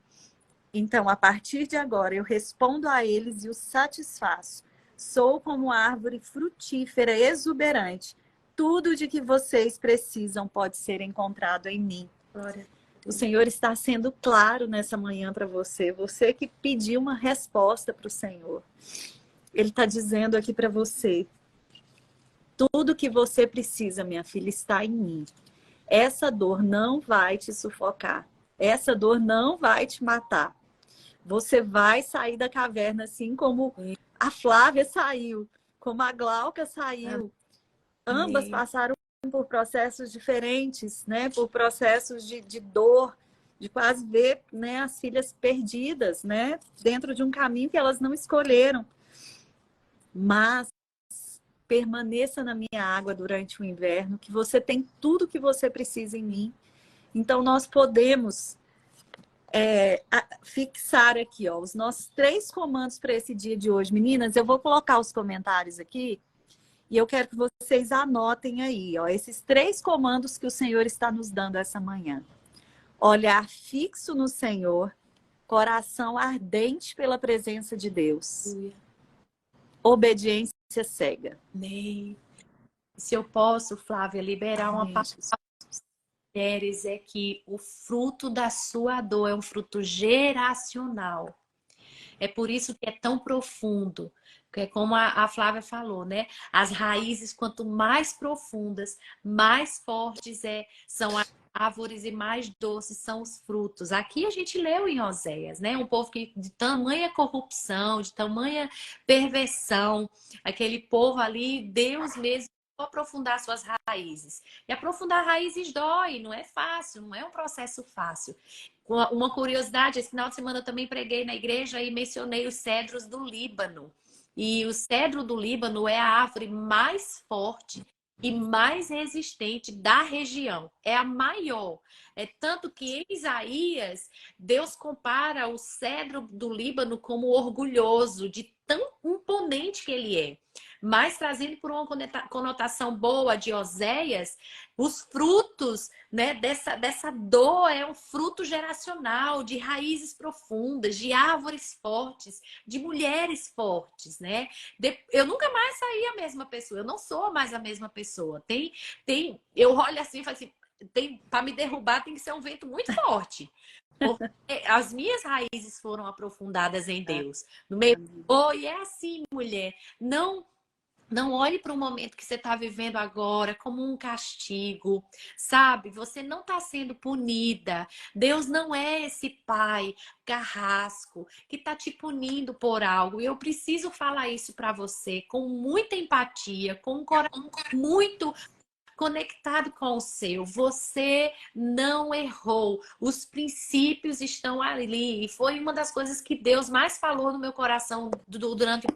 então, a partir de agora, eu respondo a eles e os satisfaço. Sou como árvore frutífera, exuberante. Tudo de que vocês precisam pode ser encontrado em mim. Glória. O Senhor está sendo claro nessa manhã para você. Você que pediu uma resposta para o Senhor. Ele está dizendo aqui para você: tudo que você precisa, minha filha, está em mim. Essa dor não vai te sufocar. Essa dor não vai te matar. Você vai sair da caverna assim como a Flávia saiu, como a Glauca saiu. Ambas passaram por processos diferentes, né? Por processos de dor, de quase ver, né, as filhas perdidas, né? Dentro de um caminho que elas não escolheram. Mas permaneça na minha água durante o inverno, que você tem tudo que você precisa em mim. Então, nós podemos fixar aqui, ó, os nossos 3 comandos para esse dia de hoje. Meninas, eu vou colocar os comentários aqui e eu quero que vocês anotem aí, ó, esses 3 comandos que o Senhor está nos dando essa manhã. Olhar fixo no Senhor, coração ardente pela presença de Deus. Obediência cega. Amém. Se eu posso, Flávia, liberar uma palavra para as mulheres, é que o fruto da sua dor é um fruto geracional. É por isso que é tão profundo. Que é como a Flávia falou, né? As raízes, quanto mais profundas, mais fortes são as árvores e mais doces são os frutos. Aqui a gente leu em Oséias, né? Um povo que de tamanha corrupção, de tamanha perversão, aquele povo ali, Deus mesmo aprofundar suas raízes. E aprofundar raízes dói, não é fácil, não é um processo fácil. Uma curiosidade, esse final de semana eu também preguei na igreja e mencionei os cedros do Líbano. E o cedro do Líbano é a árvore mais forte e mais resistente da região. É a maior. É tanto que em Isaías, Deus compara o cedro do Líbano como orgulhoso, de tão imponente que ele é. Mas trazendo por uma conotação boa de Oséias, os frutos, né, dessa dor é um fruto geracional, de raízes profundas, de árvores fortes, de mulheres fortes, né? Eu nunca mais saí a mesma pessoa, eu não sou mais a mesma pessoa. Eu olho assim e falo assim, para me derrubar tem que ser um vento muito forte. Porque as minhas raízes foram aprofundadas em Deus. No meio, e é assim, mulher, não olhe para o momento que você está vivendo agora como um castigo, sabe? Você não está sendo punida. Deus não é esse pai carrasco que está te punindo por algo. E eu preciso falar isso para você com muita empatia, com um coração muito conectado com o seu. Você não errou. Os princípios estão ali. E foi uma das coisas que Deus mais falou no meu coração durante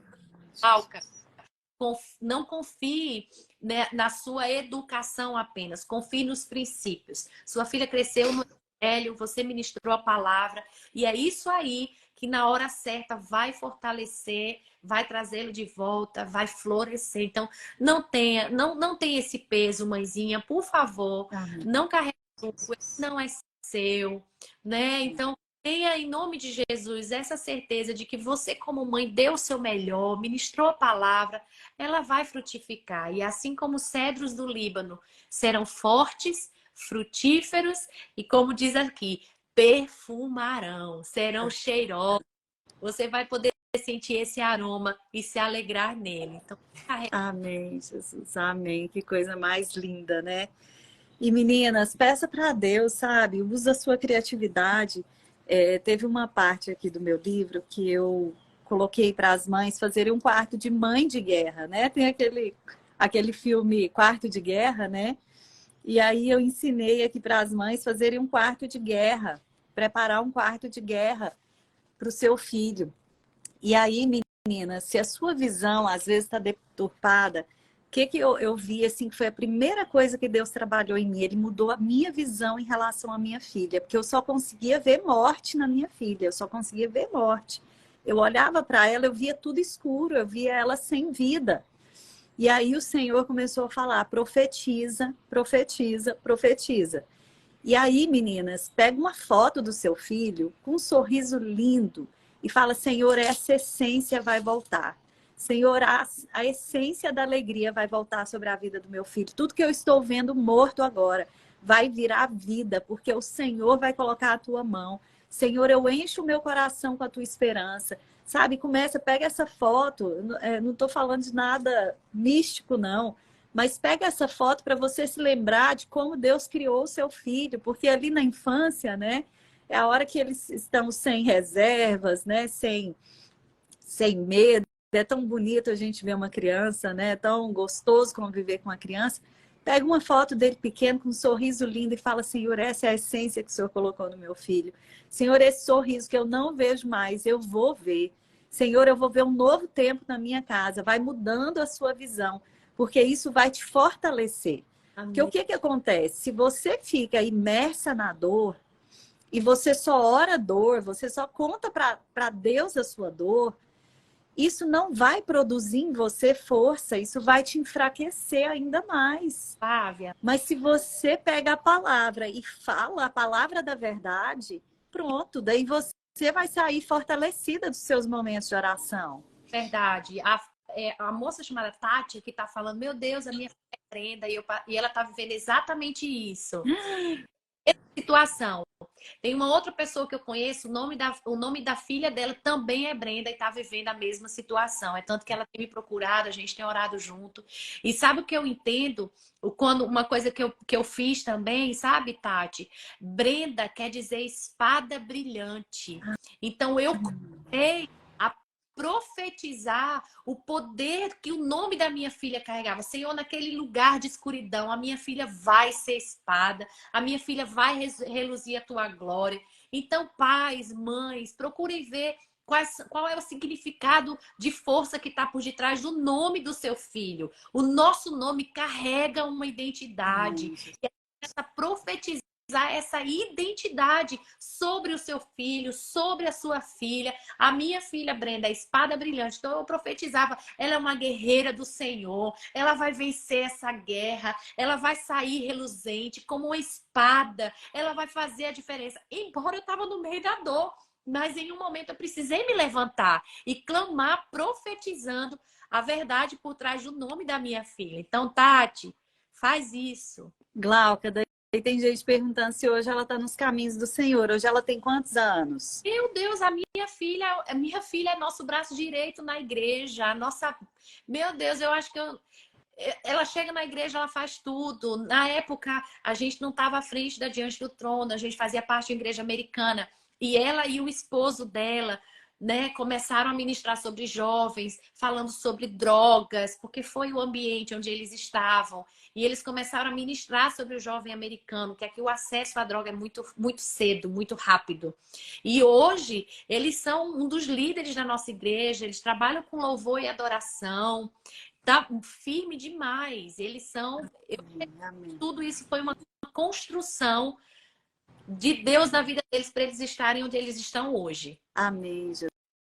a Alca. Não confie, né, na sua educação apenas, confie nos princípios. Sua filha cresceu no evangelho, você ministrou a palavra, e é isso aí que na hora certa vai fortalecer, vai trazê-lo de volta, vai florescer. Então, não tenha esse peso, mãezinha, por favor, não carregue, não é seu, né? Então, tenha, em nome de Jesus, essa certeza de que você, como mãe, deu o seu melhor, ministrou a palavra, ela vai frutificar. E assim como os cedros do Líbano serão fortes, frutíferos e, como diz aqui, perfumarão, serão cheirosos. Você vai poder sentir esse aroma e se alegrar nele. Então, amém, Jesus, amém. Que coisa mais linda, né? E meninas, peça para Deus, sabe? Usa a sua criatividade. Teve uma parte aqui do meu livro que eu coloquei para as mães fazerem um quarto de mãe de guerra, né? Tem aquele filme Quarto de Guerra, né? E aí eu ensinei aqui para as mães fazerem um quarto de guerra, preparar um quarto de guerra para o seu filho. E aí, meninas, se a sua visão às vezes está deturpada, que eu vi, assim, que foi a primeira coisa que Deus trabalhou em mim? Ele mudou a minha visão em relação à minha filha, porque eu só conseguia ver morte na minha filha, eu só conseguia ver morte. Eu olhava para ela, eu via tudo escuro, eu via ela sem vida. E aí o Senhor começou a falar, profetiza, profetiza, profetiza. E aí, meninas, pega uma foto do seu filho com um sorriso lindo e fala, Senhor, essa essência vai voltar. Senhor, a essência da alegria vai voltar sobre a vida do meu filho. Tudo que eu estou vendo morto agora vai virar vida, porque o Senhor vai colocar a tua mão. Senhor, eu encho o meu coração com a tua esperança. Sabe, começa, pega essa foto, não estou falando de nada místico, não, mas pega essa foto para você se lembrar de como Deus criou o seu filho, porque ali na infância, né, é a hora que eles estão sem reservas, né, sem medo. É tão bonito a gente ver uma criança, né? É tão gostoso conviver com uma criança. Pega uma foto dele pequeno, com um sorriso lindo e fala, Senhor, essa é a essência que o Senhor colocou no meu filho. Senhor, esse sorriso que eu não vejo mais, eu vou ver. Senhor, eu vou ver um novo tempo na minha casa. Vai mudando a sua visão, porque isso vai te fortalecer. Amém. Porque o que acontece? Se você fica imersa na dor e você só ora a dor, você só conta para Deus a sua dor, isso não vai produzir em você força, isso vai te enfraquecer ainda mais. Flávia. Mas se você pega a palavra e fala a palavra da verdade, pronto, daí você vai sair fortalecida dos seus momentos de oração. Verdade. A moça chamada Tati que tá falando, meu Deus, a minha filha é Brenda, e ela tá vivendo exatamente isso. Essa situação. Tem uma outra pessoa que eu conheço, o nome da filha dela também é Brenda e tá vivendo a mesma situação. É tanto que ela tem me procurado, a gente tem orado junto. E sabe o que eu entendo? Uma coisa que eu fiz também, sabe, Tati? Brenda quer dizer espada brilhante. Então eu comecei a profetizar o poder que o nome da minha filha carregava. Senhor, naquele lugar de escuridão, a minha filha vai ser espada, a minha filha vai reluzir a tua glória. Então, pais, mães, procurem ver qual é o significado de força que está por detrás do nome do seu filho. O nosso nome carrega uma identidade. E essa profetizar essa identidade sobre o seu filho, sobre a sua filha. A minha filha Brenda, a espada brilhante, então eu profetizava, ela é uma guerreira do Senhor, ela vai vencer essa guerra, ela vai sair reluzente como uma espada, ela vai fazer a diferença. Embora eu estava no meio da dor, mas em um momento eu precisei me levantar e clamar, profetizando a verdade por trás do nome da minha filha. Então, Tati, faz isso. Glauca, daí tem gente perguntando se hoje ela está nos caminhos do Senhor. Hoje ela tem quantos anos? Meu Deus, a minha filha é nosso braço direito na igreja. Meu Deus, eu acho que ela chega na igreja, ela faz tudo. Na época, a gente não estava à frente da Diante do Trono, a gente fazia parte da igreja americana. E ela e o esposo dela, né, começaram a ministrar sobre jovens, falando sobre drogas, porque foi o ambiente onde eles estavam. E eles começaram a ministrar sobre o jovem americano, que aqui o acesso à droga é muito, muito cedo, muito rápido. E hoje, eles são um dos líderes da nossa igreja, eles trabalham com louvor e adoração, tá firme demais. Eles são... Tudo isso foi uma construção de Deus na vida deles para eles estarem onde eles estão hoje. Amém,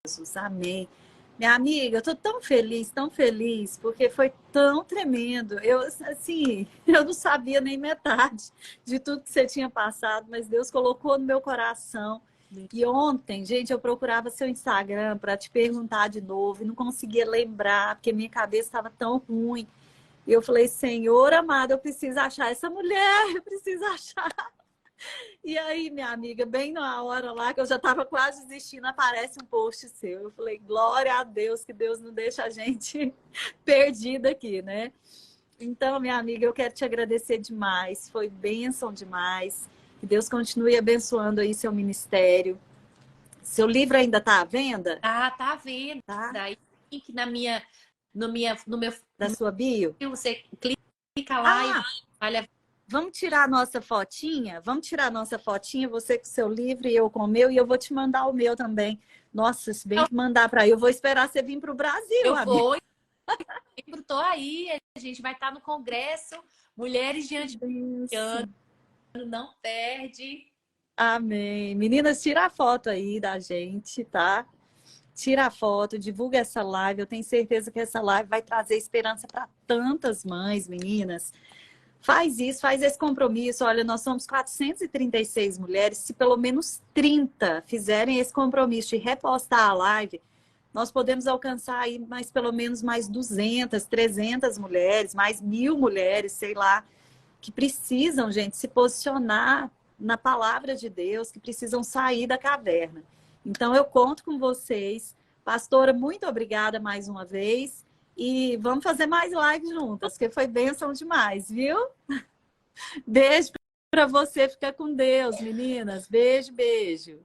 Jesus, amém. Minha amiga, eu tô tão feliz, porque foi tão tremendo. Eu não sabia nem metade de tudo que você tinha passado, mas Deus colocou no meu coração. E ontem, gente, eu procurava seu Instagram para te perguntar de novo e não conseguia lembrar, porque minha cabeça estava tão ruim. E eu falei, Senhor amado, eu preciso achar essa mulher, eu preciso achar. E aí, minha amiga, bem na hora lá, que eu já estava quase desistindo, aparece um post seu. Eu falei, glória a Deus, que Deus não deixa a gente perdida aqui, né? Então, minha amiga, eu quero te agradecer demais. Foi bênção demais. Que Deus continue abençoando aí seu ministério. Seu livro ainda está à venda? Tá à venda. Tá. Daí, link no meu... Da sua bio? Você clica lá e olha... Vamos tirar a nossa fotinha? Vamos tirar a nossa fotinha, você com o seu livro e eu com o meu, e eu vou te mandar o meu também. Nossa, se bem que mandar para aí, eu vou esperar você vir para o Brasil, eu vou Setembro tô aí, a gente vai estar no Congresso Mulheres Diante do Ano, não perde. Amém. Meninas, tira a foto aí da gente, tá? Tira a foto, divulga essa live. Eu tenho certeza que essa live vai trazer esperança para tantas mães, meninas. Faz isso, faz esse compromisso. Olha, nós somos 436 mulheres. Se pelo menos 30 fizerem esse compromisso de repostar a live, nós podemos alcançar aí mais pelo menos mais 200, 300 mulheres, mais 1.000 mulheres, sei lá, que precisam, gente, se posicionar na palavra de Deus, que precisam sair da caverna. Então, eu conto com vocês. Pastora, muito obrigada mais uma vez. E vamos fazer mais lives juntas, porque foi bênção demais, viu? Beijo para você. Fica com Deus, meninas. Beijo, beijo.